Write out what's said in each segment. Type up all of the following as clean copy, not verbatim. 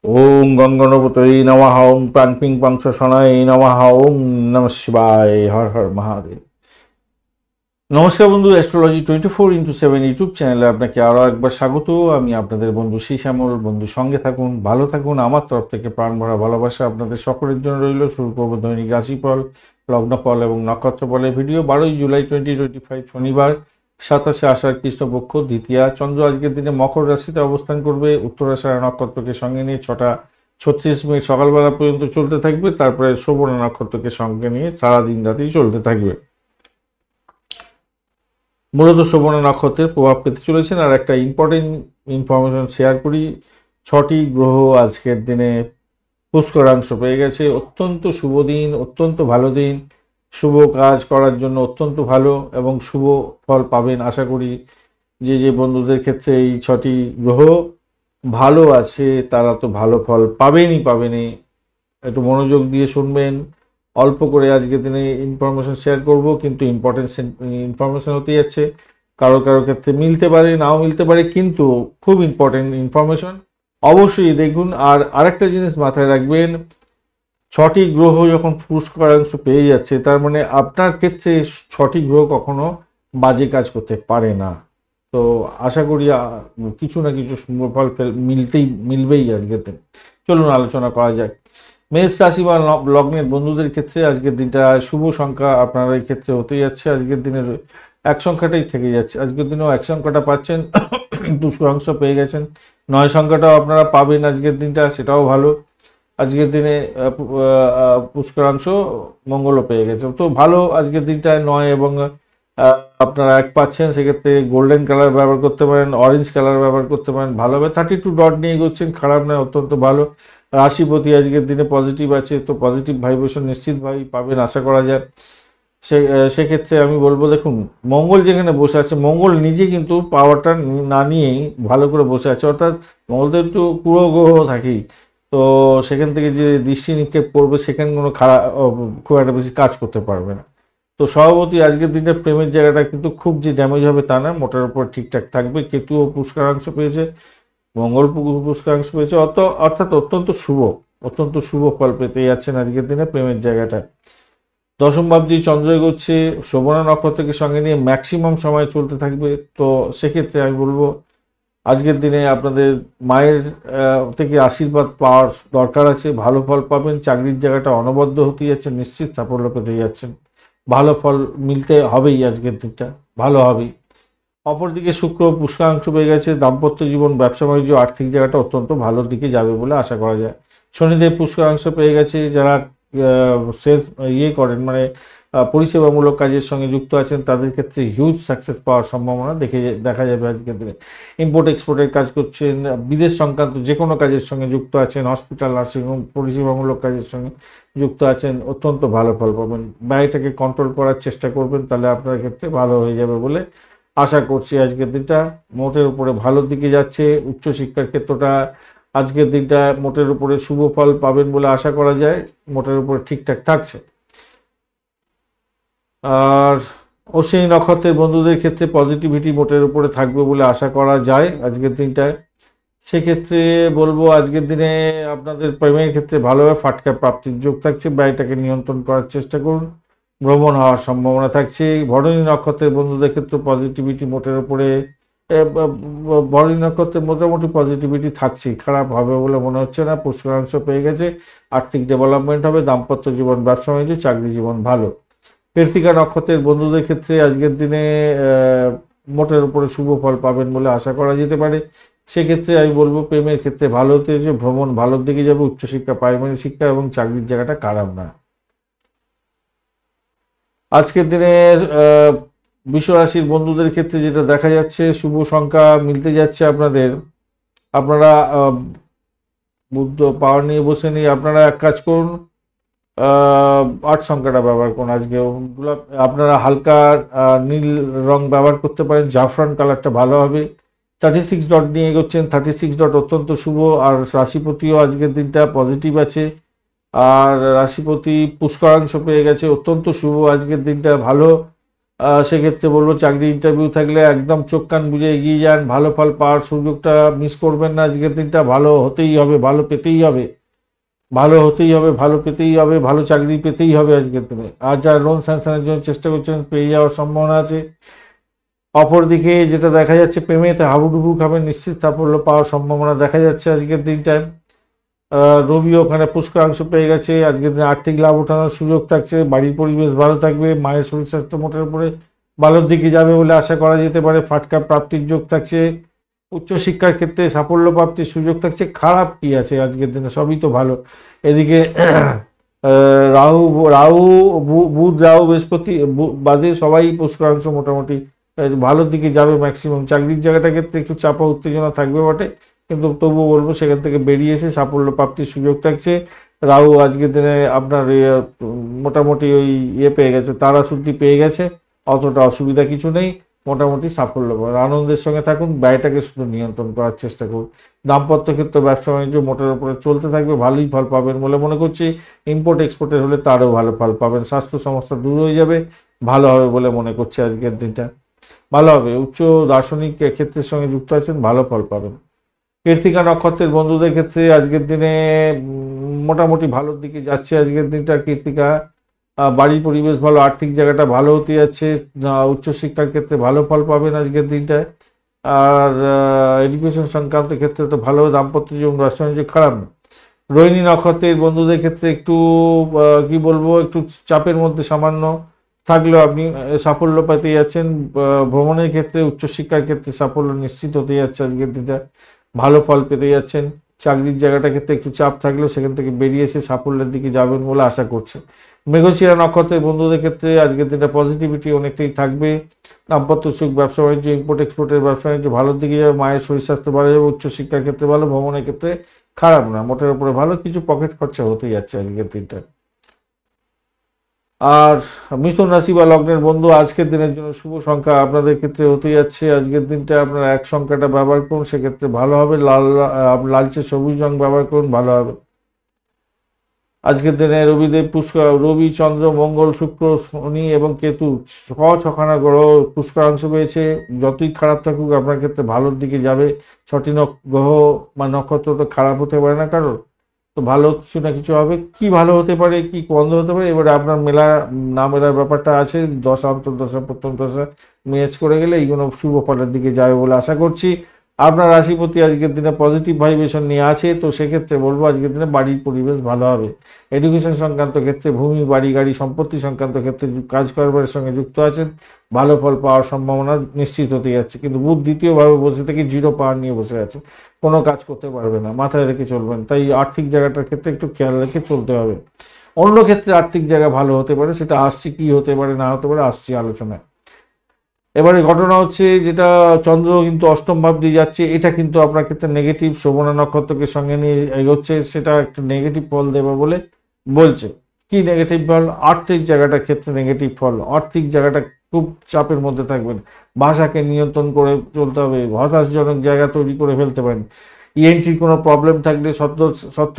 ওম গঙ্গনপতয়ে নমঃ ওম প্রাণপিং পাংশনায় নমঃ ওম নমঃ শিবায় হর হর মহাদেব। নমস্কার বন্ধু, অ্যাস্ট্রোলজি 24x7 ইউটিউব চ্যানেলে আপনাকে আরও একবার স্বাগত। আমি আপনাদের বন্ধু শ্যামল। বন্ধু সঙ্গে থাকুন, ভালো থাকুন। আমার তরফ থেকে প্রাণ ভরা ভালোবাসা আপনাদের সকলের জন্য রইল। শুরু করব দৈনিক রাশিফল, লগ্নফল এবং নক্ষত্রফলের ভিডিও। 12ই জুলাই 2025 শনিবার, 27শে আষাঢ় কৃষ্ণপক্ষ দ্বিতীয়া। চন্দ্র আজকের দিনে মকর রাশিতে অবস্থান করবে। উত্তরাষাঢ়া নক্ষত্রকে সঙ্গে নিয়ে 6:36 সকালবেলা পর্যন্ত চলতে থাকবে। তারপরে শ্রবণ নক্ষত্রকে সঙ্গে নিয়ে সারাদিন রাতেই চলতে থাকবে। মূলত শ্রবণ নক্ষত্রের প্রভাব পেতে চলেছেন। আর একটা ইম্পর্টেন্ট ইনফরমেশন শেয়ার করি। 6টি গ্রহ আজকের দিনে পুষ্করাংশ পেয়ে গেছে। অত্যন্ত শুভ দিন, অত্যন্ত ভালো দিন। শুভ কাজ করার জন্য অত্যন্ত ভালো এবং শুভ ফল পাবেন আশা করি। যে বন্ধুদের ক্ষেত্রে এই 6টি গ্রহ ভালো আছে তারা তো ভালো ফল পাবেনই। একটু মনোযোগ দিয়ে শুনবেন। অল্প করে আজকের দিনে ইনফরমেশন শেয়ার করব, কিন্তু ইম্পর্টেন্ট ইনফরমেশন হতে যাচ্ছে। কারো ক্ষেত্রে মিলতে পারে, নাও মিলতে পারে, কিন্তু খুব ইম্পর্টেন্ট ইনফরমেশন, অবশ্যই দেখুন। আর আরেকটা জিনিস মাথায় রাখবেন, 6টি গ্রহ যখন পুষ্করাংশ পেয়ে যাচ্ছে তার মানে আপনার ক্ষেত্রে 6টি গ্রহ কখনো বাজে কাজ করতে পারে না। তো আশা করি কিছু না কিছু সুন্দর ফল মিলবেই আজকের দিন। চলুন আলোচনা করা যাক। মেষ রাশি বা লগ্নের বন্ধুদের ক্ষেত্রে আজকের দিনটা শুভ সংখ্যা আপনারা এই ক্ষেত্রে হতে যাচ্ছে। আজকের দিনের এক সংখ্যাটাই থেকে যাচ্ছে। আজকের দিনেও এক সংখ্যাটা পাচ্ছেন, পুষ্করাংশ পেয়ে গেছেন। 9 সংখ্যাটাও আপনারা পাবেন আজকের দিনটা, সেটাও ভালো। আজকের দিনে পুষ্করাংশ মঙ্গলও পেয়ে গেছে, তো ভালো। আজকের দিনটায় 9 এবং আপনারা 1 পাচ্ছেন। সেক্ষেত্রে গোল্ডেন কালার ব্যবহার করতে পারেন, অরেঞ্জ কালার ব্যবহার করতে পারেন, ভালো হবে। 32 ডট নিয়ে এগোচ্ছেন, খারাপ নয়, অত্যন্ত ভালো। রাশিপতি আজকের দিনে পজিটিভ আছে, তো পজিটিভ ভাইব্রেশন নিশ্চিতভাবেই পাবেন আশা করা যায়। সেক্ষেত্রে আমি বলবো, দেখুন মঙ্গল যেখানে বসে আছে, মঙ্গল নিজে কিন্তু পাওয়ারটা না নিয়েই ভালো করে বসে আছে। অর্থাৎ মঙ্গল তো একটু পুরো গ্রহ থাকেই, তো সেখান থেকে যে দৃষ্টি নিক্ষেপ করবে সেখানে কোনো খারাপ খুব একটা বেশি কাজ করতে পারবে না। তো সভাপতি আজকের দিনে প্রেমের জায়গাটা কিন্তু খুব যে ড্যামেজ হবে তা না, মোটের উপর ঠিকঠাক থাকবে। কেতুও পুষ্করাংশ পেয়েছে, মঙ্গল পুষ্করাংশ পেয়েছে, অর্থাৎ অত্যন্ত শুভ ফল পেতে যাচ্ছেন আজকের দিনে প্রেমের জায়গাটা। দশম ভাবটি চন্দ্র এগোচ্ছে, শোভনা নক্ষত্রকে সঙ্গে নিয়ে ম্যাক্সিমাম সময় চলতে থাকবে। তো সেক্ষেত্রে আমি বলবো আজকের দিনে আপনাদের মায়ের থেকে আশীর্বাদ পাওয়ার দরকার আছে, ভালো ফল পাবেন। চাকরির জায়গাটা অনবদ্য হতে যাচ্ছে, নিশ্চিত সাফল্য পেতে যাচ্ছেন। ভালো ফল মিলতে হবেই, আজকের দিকটা ভালো হবেই। অপরদিকে শুক্র পুষ্করাংশ পেয়ে গেছে। দাম্পত্য জীবন, ব্যবসা বাণিজ্য, আর্থিক জায়গাটা অত্যন্ত ভালোর দিকে যাবে বলে আশা করা যায়। শনিদেব পুষ্করাংশ পেয়ে গেছে। যারা সেলস করেন, মানে পরিষেবামূলক কাজের সঙ্গে যুক্ত আছেন, তাদের ক্ষেত্রে হিউজ সাকসেস পাওয়ার সম্ভাবনা দেখা যাবে আজকের দিনে। ইম্পোর্ট এক্সপোর্টের কাজ করছেন, বিদেশ সংক্রান্ত যে কোনো কাজের সঙ্গে যুক্ত আছেন, হসপিটাল, নার্সিংহোম, পরিষেবামূলক কাজের সঙ্গে যুক্ত আছেন, অত্যন্ত ভালো ফল পাবেন। ব্যয়টাকে কন্ট্রোল করার চেষ্টা করবেন, তাহলে আপনার ক্ষেত্রে ভালো হয়ে যাবে বলে আশা করছি। আজকের দিনটা মোটের উপরে ভালোর দিকে যাচ্ছে। উচ্চশিক্ষার ক্ষেত্রটা আজকের দিনটা মোটের উপরে শুভ ফল পাবেন বলে আশা করা যায়, মোটের উপরে ঠিকঠাক থাকছে। আর অশ্বিনী নক্ষত্রের বন্ধুদের ক্ষেত্রে পজিটিভিটি মোটের উপরে থাকবে বলে আশা করা যায় আজকের দিনটায়। সেক্ষেত্রে বলবো আজকের দিনে আপনাদের প্রেমের ক্ষেত্রে ভালোভাবে ফাটকা প্রাপ্তির যোগ থাকছে। ব্যয়টাকে নিয়ন্ত্রণ করার চেষ্টা করুন, ভ্রমণ হওয়ার সম্ভাবনা থাকছে। ভরণী নক্ষত্রের বন্ধুদের ক্ষেত্রে পজিটিভিটি মোটের উপরে, ভরণী নক্ষত্রের মোটামুটি পজিটিভিটি থাকছে, খারাপ হবে বলে মনে হচ্ছে না। পুষ্করাংশ পেয়ে গেছে, আর্থিক ডেভেলপমেন্ট হবে। দাম্পত্য জীবন, ব্যবসা বাণিজ্য, চাকরি জীবন ভালো। কৃত্তিকা নক্ষত্রের বন্ধুদের ক্ষেত্রে আজকের দিনে মোটের উপরে শুভ ফল পাবেন বলে আশা করা যেতে পারে। সেক্ষেত্রে আমি বলবো প্রেমের ক্ষেত্রে ভালো হতে হচ্ছে, ভ্রমণ ভালোর দিকে যাবে, উচ্চশিক্ষা, প্রাইমারি শিক্ষা এবং চাকরির জায়গাটা খারাপ না। আজকের দিনে বৃষ রাশির বন্ধুদের ক্ষেত্রে যেটা দেখা যাচ্ছে, শুভ সংখ্যা মিলতে যাচ্ছে আপনাদের। আপনারা বুদ্ধ পাওয়ার নিয়ে বসে নিয়ে আপনারা এক কাজ করুন, 8 সংখ্যাটা ব্যবহার করুন। আজকে আপনারা হালকা নীল রং ব্যবহার করতে পারেন, জাফরান কালারটা ভালো হবে। 36 ডট নিয়ে এগোচ্ছেন, 36 ডট অত্যন্ত শুভ। আর রাশিপতিও আজকের দিনটা পজিটিভ আছে, আর রাশিপতি পুষ্করাংশ পেয়ে গেছে, অত্যন্ত শুভ। আজকের দিনটা ভালো। সেক্ষেত্রে বলবো চাকরি ইন্টারভিউ থাকলে একদম চোখ কান বুঝে এগিয়ে যান, ভালো ফল পাওয়ার সুযোগটা মিস করবেন না। আজকের দিনটা ভালো হতেই হবে, ভালো পেতেই হবে, ভালো হতেই হবে, ভালো পেতেই হবে, ভালো চাকরি পেতেই হবে আজকের দিনে। আর যারা লোন স্যাংশনের জন্য চেষ্টা করছেন পেয়ে যাওয়ার সম্ভাবনা আছে। অপরদিকে যেটা দেখা যাচ্ছে প্রেমেতে হাবুডুবু খাবে, নিশ্চিত সাফল্য পাওয়ার সম্ভাবনা দেখা যাচ্ছে আজকের দিনটায়। রবি ওখানে পুষ্করাংশ পেয়ে গেছে, আজকের দিনে আর্থিক লাভ ওঠানোর সুযোগ থাকছে, বাড়ির পরিবেশ ভালো থাকবে, মায়ের শরীর স্বাস্থ্য মোটের উপরে ভালোর দিকে যাবে বলে আশা করা যেতে পারে। ফাটকা প্রাপ্তির যোগ থাকছে, উচ্চশিক্ষার ক্ষেত্রে সাফল্য প্রাপ্তির সুযোগ থাকছে। খারাপ কি আছে আজকের দিনে, সবই তো ভালো। এদিকে রাহু রাহু বুধ রাহু বৃহস্পতি বাদে সবাই পুষ্করাংশ মোটামুটি ভালোর দিকে যাবে ম্যাক্সিমাম। চাকরির জায়গাটার ক্ষেত্রে একটু চাপা উত্তেজনা থাকবে বটে, কিন্তু তবুও বলবো সেখান থেকে বেরিয়ে এসে সাফল্য প্রাপ্তির সুযোগ থাকছে। রাহু আজকের দিনে আপনার মোটামুটি ওই পেয়ে গেছে, তারা শুদ্ধি পেয়ে গেছে, অতটা অসুবিধা কিছু নেই, মোটামুটি সাফল্য পাবেন। আনন্দের সঙ্গে থাকুন, ব্যয়টাকে শুধু নিয়ন্ত্রণ করার চেষ্টা করুন। দাম্পত্য ক্ষেত্রে ব্যবসা বাণিজ্য মোটের উপরে চলতে থাকবে, ভালোই ফল পাবেন বলে মনে করছি। ইম্পোর্ট এক্সপোর্টের হলে তারও ভালো ফল পাবেন, স্বাস্থ্য সমস্যা দূর হয়ে যাবে, ভালো হবে বলে মনে করছি আজকের দিনটা ভালো হবে। উচ্চ দার্শনিক ক্ষেত্রের সঙ্গে যুক্ত আছেন, ভালো ফল পাবেন। কৃত্তিকা নক্ষত্রের বন্ধুদের ক্ষেত্রে আজকের দিনে মোটামুটি ভালোর দিকে যাচ্ছে আজকের দিনটা। কৃত্তিকা বাড়ির পরিবেশ ভালো, আর্থিক জায়গাটা ভালো হতে যাচ্ছে, উচ্চশিক্ষার ক্ষেত্রে ভালো ফল পাবেন আজকের দিনটায়। আর এডুকেশন সংক্রান্ত ক্ষেত্রে তো ভালো, দাম্পত্য জীবন ব্যবসা বাণিজ্য খারাপ না। রোহিণী নক্ষত্রের বন্ধুদের ক্ষেত্রে একটু কি বলবো, একটু চাপের মধ্যে সামান্য থাকলেও আপনি সাফল্য পেতে যাচ্ছেন। ভ্রমণের ক্ষেত্রে উচ্চশিক্ষার ক্ষেত্রে সাফল্য নিশ্চিত হতে যাচ্ছে আজকের দিনটা, ভালো ফল পেতে যাচ্ছেন। চাকরির জায়গাটার ক্ষেত্রে একটু চাপ থাকলেও সেখান থেকে বেরিয়ে এসে সাফল্যের দিকে যাবেন বলে আশা করছে। মৃগশিরা নক্ষত্রের বন্ধুদের ক্ষেত্রে আজকের দিনটা পজিটিভিটি অনেকটাই থাকবে। দাম্পত্য সুখ, ব্যবসা বাণিজ্য, ইম্পোর্ট এক্সপোর্টের ব্যবসা বাণিজ্য ভালোর দিকে যাবে, মায়ের শরীর স্বাস্থ্য ভালো যাবে, উচ্চশিক্ষার ক্ষেত্রে ভালো, ভ্রমণের ক্ষেত্রে খারাপ না, মোটের উপরে ভালো, কিছু পকেট খরচা হতেই যাচ্ছে আজকের দিনটা। আর মিথুন রাশি বা লগ্নের বন্ধু আজকের দিনের জন্য শুভ সংখ্যা আপনাদের ক্ষেত্রে হতে যাচ্ছে। আজকের দিনটা আপনারা এক সংখ্যাটা ব্যবহার করুন, সেক্ষেত্রে ভালো হবে। লালচে সবুজ রং ব্যবহার করুন, ভালো হবে। আজকের দিনে রবিদেব রবি, চন্দ্র, মঙ্গল, শুক্র, শনি এবং কেতু ছখানা গ্রহ পুষ্করাংশ পেয়েছে। যতই খারাপ থাকুক আপনার ক্ষেত্রে ভালোর দিকে যাবে। ছটি গ্রহ বা নক্ষত্র তো খারাপ হতে পারে না কারোর, তো ভালো কিছু না কিছু হবে। কি ভালো হতে পারে, কি বন্ধ হতে পারে, এবারে আপনার না মেলার ব্যাপারটা আছে। দশা অন্তর্দশা প্রথম দশা ম্যাচ করে গেলে এইগুলো শুভ ফলের দিকে যাবে বলে আশা করছি। আপনার রাশিপতি আজকের দিনে পজিটিভ ভাইব্রেশন নিয়ে আছে, তো সেক্ষেত্রে বলবো আজকের দিনে বাড়ির পরিবেশ ভালো হবে। এডুকেশন সংক্রান্ত ক্ষেত্রে ভূমি, বাড়ি, গাড়ি, সম্পত্তি সংক্রান্ত ক্ষেত্রে কাজ কারবারের সঙ্গে যুক্ত আছেন, ভালো ফল পাওয়ার সম্ভাবনা নিশ্চিত হতে যাচ্ছে। কিন্তু বুধ দ্বিতীয়ভাবে বসে থেকে জিরো পাওয়ার নিয়ে বসে আছে, কোনো কাজ করতে পারবে না, মাথায় রেখে চলবেন। তাই আর্থিক জায়গাটার ক্ষেত্রে একটু খেয়াল রেখে চলতে হবে। অন্য ক্ষেত্রে আর্থিক জায়গা ভালো হতে পারে, সেটা আসছে, কি হতে পারে না হতে পারে আসছি আলোচনায়। এবারে ঘটনা হচ্ছে যেটা, চন্দ্র কিন্তু অষ্টম ভাব দিয়ে যাচ্ছে, এটা কিন্তু আপনার ক্ষেত্রে নেগেটিভ। শোভনা নক্ষত্রকে সঙ্গে নিয়ে এগোচ্ছে, সেটা একটু নেগেটিভ ফল দেবে বলে বলছে। কি নেগেটিভ ফল? আর্থিক জায়গাটার ক্ষেত্রে নেগেটিভ ফল। আর্থিক জায়গাটা খুব চাপের মধ্যে থাকবেন, ভাষাকে নিয়ন্ত্রণ করে চলতে হবে, হতাশজনক জায়গা তৈরি করে ফেলতে পারেন। ইএনটির কোনো প্রবলেম থাকলে সত্য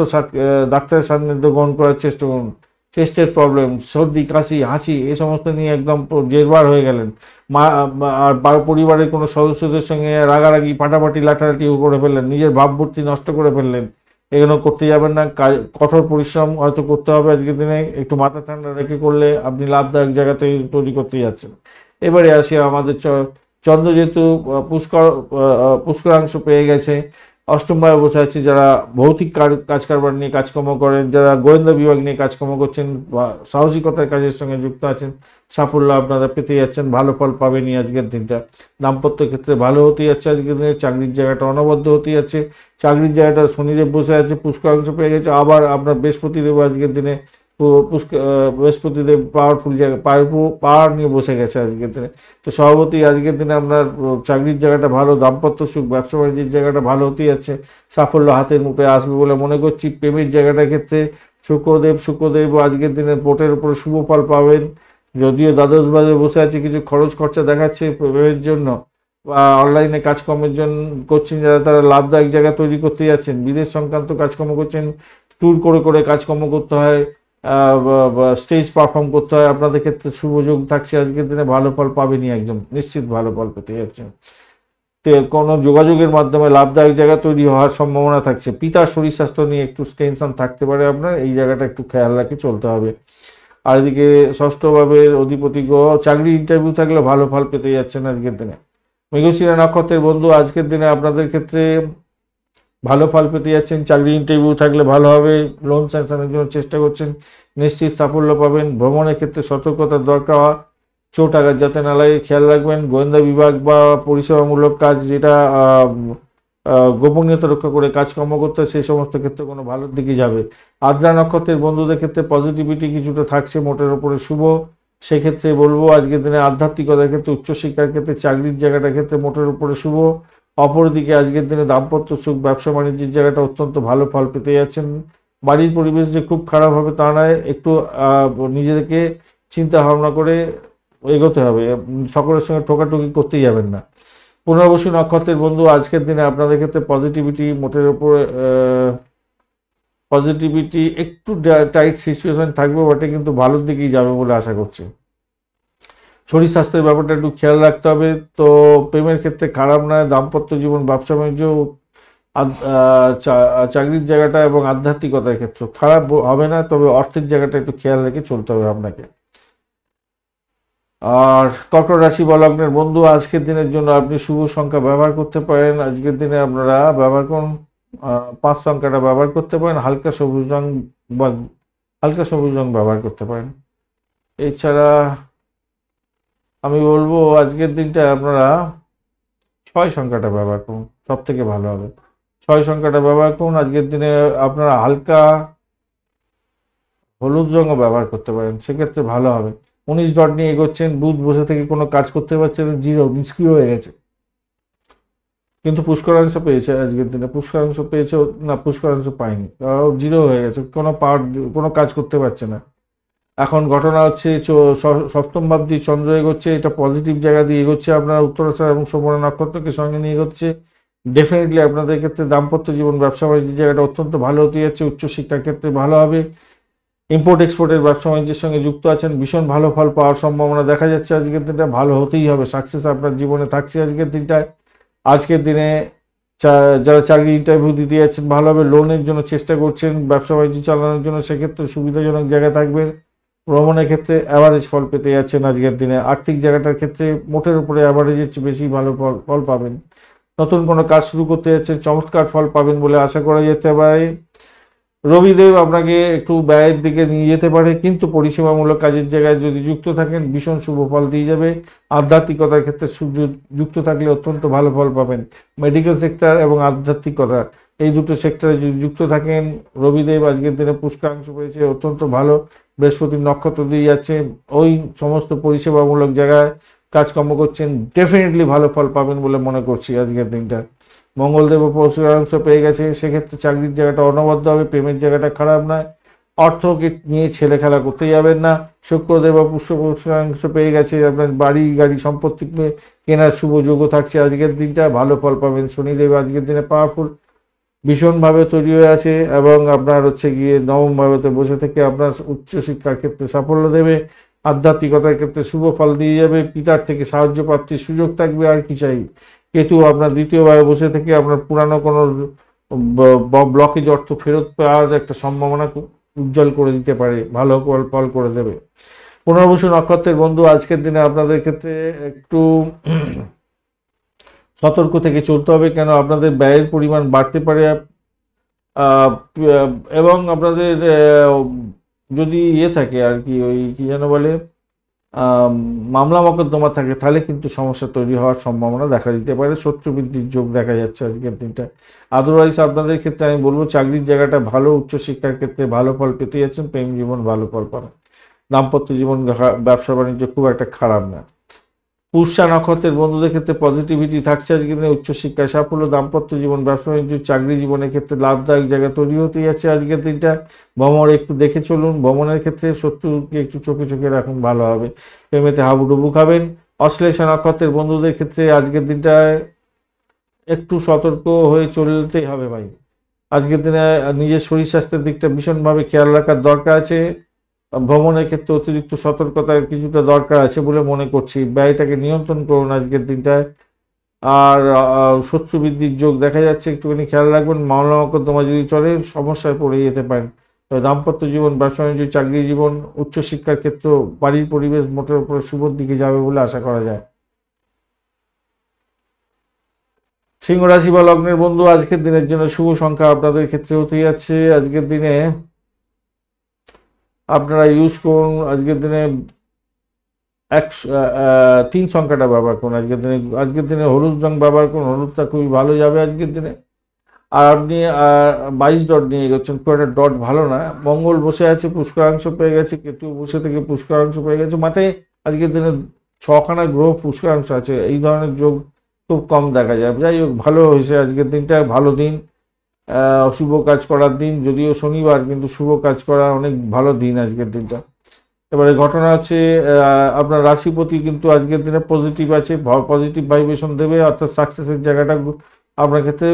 ডাক্তারের সান্নিধ্য গ্রহণ করার চেষ্টা করুন। চেস্টের প্রবলেম, সর্দি, কাশি, হাঁচি এ সমস্ত নিয়ে একদম জেরবার হয়ে গেলেন, আর পরিবারের কোনো সদস্যদের সঙ্গে রাগারাগি, ফাটাফাটি, লাঠালাঠি করে ফেললেন, নিজের ভাবমূর্তি নষ্ট করে ফেললেন, এগুলো করতে যাবেন না। কঠোর পরিশ্রম হয়তো করতে হবে আজকের দিনে, একটু মাথা ঠান্ডা রেখে করলে আপনি লাভদায়ক জায়গাতে তৈরি করতে যাচ্ছেন। এবারে আসি আমাদের চন্দ্র যেহেতু পুষ্করাংশ পেয়ে গেছে, অষ্টমভাবে বসে আছে, যারা ভৌতিক কাজ কারবার নিয়ে কাজকর্ম করেন, যারা গোয়েন্দা বিভাগ নিয়ে কাজকর্ম করছেন বা সাহসিকতার কাজের সঙ্গে যুক্ত আছেন, সাফল্য আপনারা পেতে যাচ্ছেন, ভালো ফল পাবেনই আজকের দিনটা। দাম্পত্য ক্ষেত্রে ভালো হতে যাচ্ছে আজকের দিনে। চাকরির জায়গাটা অনবদ্য হতে যাচ্ছে, চাকরির জায়গাটা শনিদেব বসে আছে, পুষ্করাংশ পেয়ে গেছে। আবার আপনার বৃহস্পতিদেব আজকের দিনে বৃহস্পতিদেব পাওয়ারফুল জায়গা, পাওয়ার নিয়ে বসে গেছে আজকের দিনে। তো সভাপতি আজকের দিনে আপনার চাকরির জায়গাটা ভালো, দাম্পত্য সুখ, ব্যবসা বাণিজ্যের জায়গাটা ভালো হতে যাচ্ছে, সাফল্য হাতের মুখে আসবে বলে মনে করছি। প্রেমের জায়গাটার ক্ষেত্রে শুক্রদেব আজকের দিনে বোটের উপরে শুভ ফল পাবেন। যদিও দ্বাদশ ভাবে বসে আছে, কিছু খরচ খরচা দেখাচ্ছে প্রেমের জন্য, বা অনলাইনে কাজকর্মের জন্য করছেন যারা, তারা লাভদায়ক জায়গা তৈরি করতে যাচ্ছেন। বিদেশ সংক্রান্ত কাজকর্ম করছেন, ট্যুর করে করে কাজকর্ম করতে হয়, স্টেজ পারফর্ম করতে হয়, আপনাদের ক্ষেত্রে শুভ যোগ থাকছে আজকের দিনে, ভালো ফল পাবেনই, একদম নিশ্চিত ভালো ফল পেতে যাচ্ছেন। কোনো যোগাযোগের মাধ্যমে লাভদায়ক জায়গা তৈরি হওয়ার সম্ভাবনা থাকছে। পিতার শরীর স্বাস্থ্য নিয়ে একটু টেনশন থাকতে পারে আপনার, এই জায়গাটা একটু খেয়াল রাখে চলতে হবে। আর এদিকে ষষ্ঠ ভাবের অধিপতি গ্রহ, চাকরি ইন্টারভিউ থাকলে ভালো ফল পেতে যাচ্ছেন আজকের দিনে। মৃগশিরা নক্ষত্রের বন্ধু, আজকের দিনে আপনাদের ক্ষেত্রে ভালো ফল পেতে যাচ্ছেন। চাকরি ইন্টারভিউ থাকলে ভালো হবে, লোন স্যাংশনের জন্য চেষ্টা করছেন, নিশ্চিত সাফল্য পাবেন। ভ্রমণের ক্ষেত্রে সতর্কতার দরকার, চোট আঘাত যাতে না লাগে খেয়াল রাখবেন। গোয়েন্দা বিভাগ বা পরিষেবামূলক কাজ, যেটা গোপনীয়তা রক্ষা করে কাজকর্ম করতে, সেই সমস্ত ক্ষেত্রে কোনো ভালোর দিকে যাবে। আদ্রা নক্ষত্রের বন্ধুদের ক্ষেত্রে পজিটিভিটি কিছুটা থাকছে, মোটের ওপরে শুভ। সেক্ষেত্রে বলবো আজকের দিনে আধ্যাত্মিকতার ক্ষেত্রে, উচ্চশিক্ষার ক্ষেত্রে, চাকরির জায়গাটার ক্ষেত্রে মোটের উপরে শুভ। অপরদিকে আজকের দিনে দাম্পত্য সুখ, ব্যবসা বাণিজ্যের জায়গাটা অত্যন্ত ভালো ফল পেতে যাচ্ছেন। বাড়ির পরিবেশ যে খুব খারাপ হবে তা নয়, একটু নিজেদেরকে চিন্তা ভাবনা করে এগোতে হবে, সকলের সঙ্গে ঠোকাঠুকি করতেই যাবেন না। পুনর্বসু নক্ষত্রের বন্ধু, আজকের দিনে আপনাদের ক্ষেত্রে পজিটিভিটি মোটের উপরে, পজিটিভিটি একটু টাইট সিচুয়েশন থাকবে বটে, কিন্তু ভালোর দিকেই যাবে বলে আশা করছি। শরীর স্বাস্থ্যের ব্যাপারটা একটু খেয়াল রাখতে হবে। তো প্রেমের ক্ষেত্রে খারাপ নয়, দাম্পত্য জীবন, ব্যবসা বাণিজ্য, চাকরির জায়গাটা এবং আধ্যাত্মিকতার ক্ষেত্রে খারাপ হবে না, তবে অর্থের জায়গাটা একটু খেয়াল রেখে চলতে হবে আপনাকে। আর কর্কট রাশি বা লগ্নের বন্ধু, আজকের দিনের জন্য আপনি শুভ সংখ্যা ব্যবহার করতে পারেন। আজকের দিনে আপনারা ব্যবহার করুন 5 সংখ্যাটা ব্যবহার করতে পারেন, হালকা সবুজ রং বা হালকা সবুজ রং ব্যবহার করতে পারেন। এছাড়া আমি বলবো আজকের দিনটা আপনারা 6 সংখ্যাটা ব্যবহার করুন, সব থেকে ভালো হবে। 6 সংখ্যাটা ব্যবহার করুন। আজকের দিনে আপনারা হালকা হলুদ রঙও ব্যবহার করতে পারেন, সেক্ষেত্রে ভালো হবে। 19 ডট নিয়ে এগোচ্ছেন, বুধ বসে থেকে কোনো কাজ করতে পারছেন, জিরো নিষ্ক্রিয় হয়ে গেছে, কিন্তু পুষ্করাংশ পেয়েছে আজকের দিনে। পুষ্করাংশ পেয়েছে না, পুষ্করাংশ পায়নি, জিরো হয়ে গেছে, কোনো পাওয়ার, কোনো কাজ করতে পারছে না। এখন ঘটনা হচ্ছে সপ্তম ভাব দিয়ে চন্দ্র এগোচ্ছে, এটা পজিটিভ জায়গা দিয়ে এগোচ্ছে, আপনার উত্তরাষাঢ় এবং শ্রবণ নক্ষত্রকে সঙ্গে নিয়ে এগোচ্ছে। ডেফিনেটলি আপনাদের ক্ষেত্রে দাম্পত্য জীবন, ব্যবসা বাণিজ্যের জায়গাটা অত্যন্ত ভালো হতে যাচ্ছে। উচ্চশিক্ষার ক্ষেত্রে ভালো হবে। ইম্পোর্ট এক্সপোর্টের ব্যবসা বাণিজ্যের সঙ্গে যুক্ত আছেন, ভীষণ ভালো ফল পাওয়ার সম্ভাবনা দেখা যাচ্ছে আজকের দিনটা। ভালো হতেই হবে, সাকসেস আপনার জীবনে থাকছে আজকের দিনটায়। আজকের দিনে যারা চাকরি ইন্টারভিউ দিতে যাচ্ছেন ভালো হবে। লোনের জন্য চেষ্টা করছেন, ব্যবসা বাণিজ্য চালানোর জন্য, সেক্ষেত্রে সুবিধাজনক জায়গায় থাকবেন। ভ্রমণের ক্ষেত্রে অ্যাভারেজ ফল পেতে যাচ্ছেন আজকের দিনে। আর্থিক জায়গাটার ক্ষেত্রে মোটের উপরে অ্যাভারেজের চেয়ে বেশি ভালো ফল পাবেন। নতুন কোনো কাজ শুরু করতে যাচ্ছেন, চমৎকার ফল পাবেন বলে আশা করা যেতে পারে। রবিদেব আপনাকে একটু ব্যয়ের দিকে নিয়ে যেতে পারে, কিন্তু পরিষেবামূলক কাজের জায়গায় যদি যুক্ত থাকেন ভীষণ শুভ ফল দিয়ে যাবে। আধ্যাত্মিকতার ক্ষেত্রে যুক্ত থাকলে অত্যন্ত ভালো ফল পাবেন। মেডিকেল সেক্টর এবং আধ্যাত্মিকতা, এই দুটো সেক্টরে যদি যুক্ত থাকেন, রবিদেব আজকের দিনে পুষ্করাংশ পেয়েছে, অত্যন্ত ভালো। বৃহস্পতির নক্ষত্র দিয়ে যাচ্ছে, ওই সমস্ত পরিষেবামূলক জায়গায় কাজকর্ম করছেন, ডেফিনেটলি ভালো ফল পাবেন বলে মনে করছি আজকের দিনটা। মঙ্গলদেব পুষ্করাংশ পেয়ে গেছে, সেক্ষেত্রে চাকরির জায়গাটা অনবদ্য হবে, প্রেমের জায়গাটা খারাপ নয়। অর্থকে নিয়ে ছেলে খেলা করতে যাবেন না। শুক্রদেব পুষ্করাংশ পেয়ে গেছে, আপনার বাড়ি গাড়ি সম্পত্তি কেনার শুভ যোগ্য থাকছে আজকের দিনটা, ভালো ফল পাবেন। শনিদেব আজকের দিনে পাওয়ারফুল, ভীষণভাবে তৈরি হয়ে আছে, এবং আপনার হচ্ছে গিয়ে নবম ভাবেতে বসে থেকে আপনার উচ্চশিক্ষার ক্ষেত্রে সাফল্য দেবে। আধ্যাত্মিকতার ক্ষেত্রে শুভ ফল দিয়ে যাবে। পিতার থেকে সাহায্য প্রাপ্তির সুযোগ থাকবে, আর কি চাই। কেতু আপনার দ্বিতীয়ভাবে বসে থেকে আপনার পুরানো কোনো ব্লকেজ অর্থ ফেরত পাওয়ার একটা সম্ভাবনা উজ্জ্বল করে দিতে পারে, ভালো ফল করে দেবে। পুনর্বসু নক্ষত্রের বন্ধু, আজকের দিনে আপনাদের ক্ষেত্রে একটু সতর্ক থেকে চলতে হবে, কেন আপনাদের ব্যয়ের পরিমাণ বাড়তে পারে, এবং আপনাদের যদি থাকে আর কি, ওই কি যেন বলে, মামলা মকদ্দমা থাকে, তাহলে কিন্তু সমস্যা তৈরি হওয়ার সম্ভাবনা দেখা দিতে পারে। শত্রু বৃদ্ধির যোগ দেখা যাচ্ছে আজকের দিনটা। আদারওয়াইজ আপনাদের ক্ষেত্রে আমি বলবো চাকরির জায়গাটা ভালো, উচ্চশিক্ষার ক্ষেত্রে ভালো ফল পেতে যাচ্ছেন, প্রেম জীবন ভালো ফল পাবেন, দাম্পত্য জীবন, ব্যবসা বাণিজ্য খুব একটা খারাপ না। পুষ্যা নক্ষত্রের বন্ধুদের ক্ষেত্রে পজিটিভিটি থাকছে আজকের দিনে, উচ্চশিক্ষায় সাফল্য, দাম্পত্য জীবন, ব্যবসা বাণিজ্য, চাকরি জীবনের ক্ষেত্রে লাভদায়ক জায়গা তৈরি হতে যাচ্ছে আজকের দিনটা। ভ্রমণ একটু দেখে চলুন, ভ্রমণের ক্ষেত্রে শত্রুকে একটু চোখে চোখে রাখুন, ভালো হবে। প্রেমেতে হাবুডুবু খাবেন। অশ্লেষা নক্ষত্রের বন্ধুদের ক্ষেত্রে আজকের দিনটায় একটু সতর্ক হয়ে চলতেই হবে ভাই। আজকের দিনে নিজের শরীর স্বাস্থ্যের দিকটা ভীষণভাবে খেয়াল রাখার দরকার আছে। ভ্রমণের ক্ষেত্রে অতিরিক্ত সতর্কতার কিছুটা দরকার আছে বলে মনে করছি। ব্যয়টাকে নিয়ন্ত্রণ করুন আজকের দিনটায়। আর শত্রু বৃদ্ধির যোগ দেখা যাচ্ছে, একটুখানি খেয়াল রাখবেন। মামলা মোকদ্দমা যদি চলে সমস্যায় পড়ে যেতে পারেন। তবে দাম্পত্য জীবন, ব্যবসা বাণিজ্য, চাকরি জীবন, উচ্চশিক্ষার ক্ষেত্র, বাড়ির পরিবেশ মোটের উপরে শুভর দিকে যাবে বলে আশা করা যায়। সিংহ রাশি বা লগ্নের বন্ধু, আজকের দিনের জন্য শুভ সংখ্যা আপনাদের ক্ষেত্রে হতে যাচ্ছে, আজকের দিনে আপনারা ইউজ করুন, আজকের দিনে এক 3 সংখ্যাটা ব্যবহার করুন আজকের দিনে হলুদ রং ব্যবহার করুন, হলুদটা খুবই ভালো যাবে আজকের দিনে। আর আপনি 22 ডট নিয়ে এগোচ্ছেন, খুব একটা ডট ভালো না। মঙ্গল বসে আছে, পুষ্করাংশ পেয়ে গেছে, কেতু বসে থেকে পুষ্করাংশ পেয়ে গেছে, মাঠে আজকের দিনে 6খানা গ্রহ পুষ্করাংশ আছে। এই ধরনের যোগ খুব কম দেখা যায়। যাই হোক, ভালো হয়েছে আজকের দিনটা, ভালো দিন, শুভ কাজ করার দিন। যদিও শনিবার, কিন্তু শুভ কাজ করা অনেক ভালো দিন আজকের দিনটা। এবারে ঘটনা হচ্ছে, আপনার রাশিপতি কিন্তু আজকের দিনে পজিটিভ আছে, পজিটিভ ভাইব্রেশন দেবে, অর্থাৎ সাকসেসের জায়গাটা আপনার ক্ষেত্রে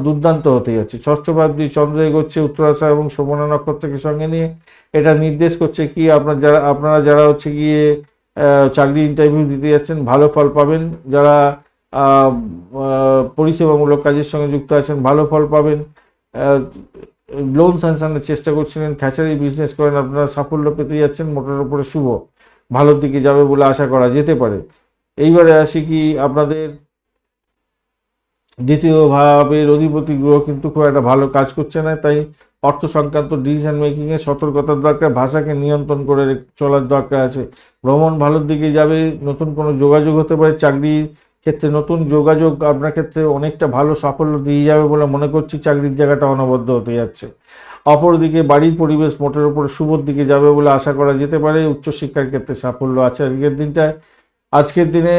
দুর্দান্ত হতে যাচ্ছে। ষষ্ঠ ভাবটি চন্দ্র এগোচ্ছে উত্তরাষা এবং শোভনা নক্ষত্রকে সঙ্গে নিয়ে। এটা নির্দেশ করছে কি, আপনারা যারা হচ্ছে গিয়ে চাকরি ইন্টারভিউ দিতে যাচ্ছেন ভালো ফল পাবেন। যারা পরিষেবামূলক কাজের সঙ্গে যুক্ত আছেন ভালো ফল পাবেন। লোন স্যাংশনের চেষ্টা করছিলেন, খ্যাচারি বিজনেস করেন, আপনারা সাফল্য পেতে যাচ্ছেন, মোটের উপরে শুভ, ভালোর দিকে যাবে বলে আশা করা যেতে পারে। এইবারে আসি কি, আপনাদের দ্বিতীয় ভাবের অধিপতি গ্রহ কিন্তু খুব একটা ভালো কাজ করছে না, তাই অর্থ সংক্রান্ত ডিসিশন মেকিংয়ে সতর্কতার দরকার, ভাষাকে নিয়ন্ত্রণ করে চলার দরকার আছে। ভ্রমণ ভালোর দিকে যাবে, নতুন কোনো যোগাযোগ হতে পারে, চাকরির ক্ষেত্রে নতুন যোগাযোগ আপনার ক্ষেত্রে অনেকটা ভালো সাফল্য দিয়ে যাবে বলে মনে করছি। চাকরির জায়গাটা অনবদ্য হতে যাচ্ছে। অপরদিকে বাড়ির পরিবেশ মোটের উপর শুভর দিকে যাবে বলে আশা করা যেতে পারে। উচ্চশিক্ষার ক্ষেত্রে সাফল্য আছে আজকের দিনটায়। আজকের দিনে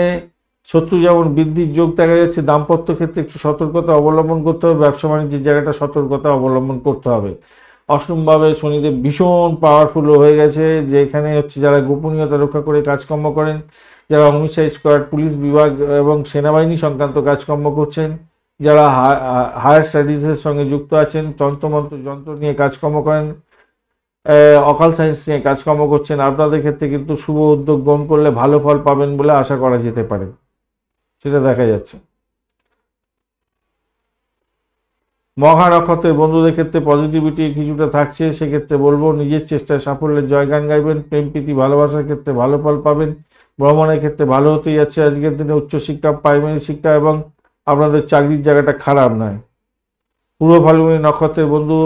শত্রু যেমন বৃদ্ধির যোগ দেখা যাচ্ছে, দাম্পত্য ক্ষেত্রে একটু সতর্কতা অবলম্বন করতে হবে, ব্যবসা বাণিজ্যের জায়গাটা সতর্কতা অবলম্বন করতে হবে। অষ্টমভাবে শনিদেব ভীষণ পাওয়ারফুল হয়ে গেছে, যেখানে হচ্ছে যারা গোপনীয়তা রক্ষা করে কাজকর্ম করেন, যারা হোমিসাইড স্কোয়াড, পুলিশ বিভাগ এবং সেনাবাহিনী সংক্রান্ত কাজকর্ম করছেন, যারা হায়ার স্টাডিজের সঙ্গে যুক্ত আছেন, তন্ত্রমন্ত্র যন্ত্র নিয়ে কাজকর্ম করেন, অকাল সায়েন্স নিয়ে কাজকর্ম করছেন, আপনাদের ক্ষেত্রে কিন্তু শুভ উদ্যোগ গ্রহণ করলে ভালো ফল পাবেন বলে আশা করা যেতে পারে, সেটা দেখা যাচ্ছে। মঘা নক্ষত্রের বন্ধুদের ক্ষেত্রে পজিটিভিটি কিছুটা থাকছে, সেক্ষেত্রে বলবো নিজের চেষ্টায় সাফল্যের জয়গান গাইবেন। প্রেম প্রীতি ভালোবাসার ক্ষেত্রে ভালো ফল পাবেন। ভ্রমণের ক্ষেত্রে ভালো হতেই যাচ্ছে আজকের দিনে। উচ্চশিক্ষা, প্রাইমারি শিক্ষা এবং আপনাদের চাকরির জায়গাটা খারাপ নয়। পূর্ব ফাল্গুনী নক্ষত্রের বন্ধু,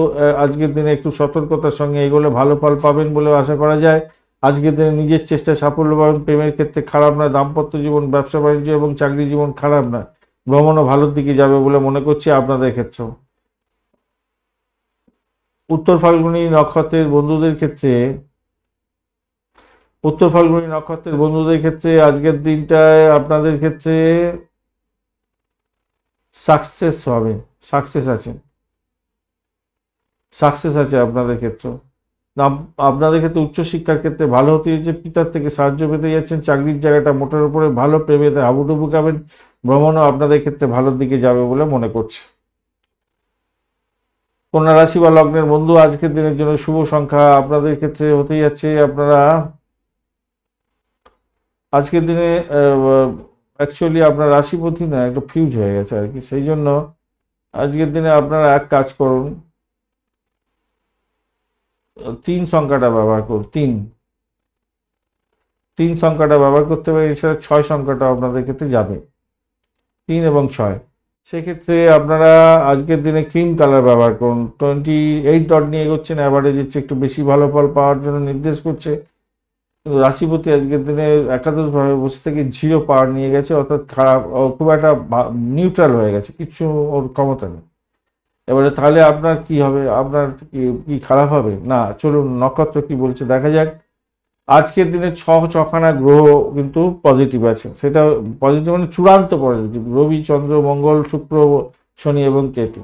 আজকের দিনে একটু সতর্কতার সঙ্গে এগোলে ভালো ফল পাবেন বলে আশা করা যায়। আজকের দিনে নিজের চেষ্টায় সাফল্য পাবেন। প্রেমের ক্ষেত্রে খারাপ নয়। দাম্পত্য জীবন, ব্যবসা বাণিজ্য এবং চাকরি জীবন খারাপ নয়। ভ্রমণও ভালোর দিকে যাবে বলে মনে করছি আপনাদের ক্ষেত্রেও। উত্তর ফাল্গুনী নক্ষত্রের বন্ধুদের ক্ষেত্রে আজকের দিনটায় আপনাদের ক্ষেত্রে সাকসেস হবে, সাকসেস আছে আপনাদের ক্ষেত্রে। আপনাদের ক্ষেত্রে উচ্চশিক্ষার ক্ষেত্রে ভালো হতে যাচ্ছে, পিতার থেকে সাহায্য পেতে যাচ্ছেন। চাকরির জায়গাটা মোটের উপরে ভালো, প্রেমেতে হাবুডুবু খাবেন। ভ্রমণও আপনাদের ক্ষেত্রে ভালোর দিকে যাবে বলে মনে করছে। কন্যা রাশি বা লগ্নের বন্ধু, আজকের দিনের জন্য শুভ সংখ্যা আপনাদের ক্ষেত্রে হতে যাচ্ছে, আপনারা আজকের দিনে অ্যাকচুয়ালি আপনার রাশিপতি না, একটু ফিউজ হয়ে গেছে আর কি, সেই জন্য আজকের দিনে আপনারা এক কাজ করুন, 3 সংখ্যাটা ব্যবহার করুন। 3 সংখ্যাটা ব্যবহার করতে পারে, এছাড়া 6 সংখ্যাটা আপনাদের ক্ষেত্রে যাবে, 3 এবং 6। সেক্ষেত্রে আপনারা আজকের দিনে ক্রিম কালার ব্যবহার করুন। 28 ডট নিয়ে এগোচ্ছেন, অ্যাভারেজ হচ্ছে একটু বেশি ভালো ফল পাওয়ার জন্য নির্দেশ করছে। কিন্তু রাশিপতি আজকের দিনে একাদশভাবে বসে থেকে 0 পাওয়ার নিয়ে গেছে, অর্থাৎ খারাপ, খুব একটা নিউট্রাল হয়ে গেছে, কিছু ওর ক্ষমতা নেই। এবারে তাহলে আপনার কি হবে, আপনার কি খারাপ হবে না? চলুন নক্ষত্র কি বলছে দেখা যাক। আজকের দিনে 6খানা গ্রহ কিন্তু পজিটিভ আছে, সেটা পজিটিভ মানে চূড়ান্ত পজিটিভ, রবি, চন্দ্র, মঙ্গল, শুক্র, শনি এবং কেতু।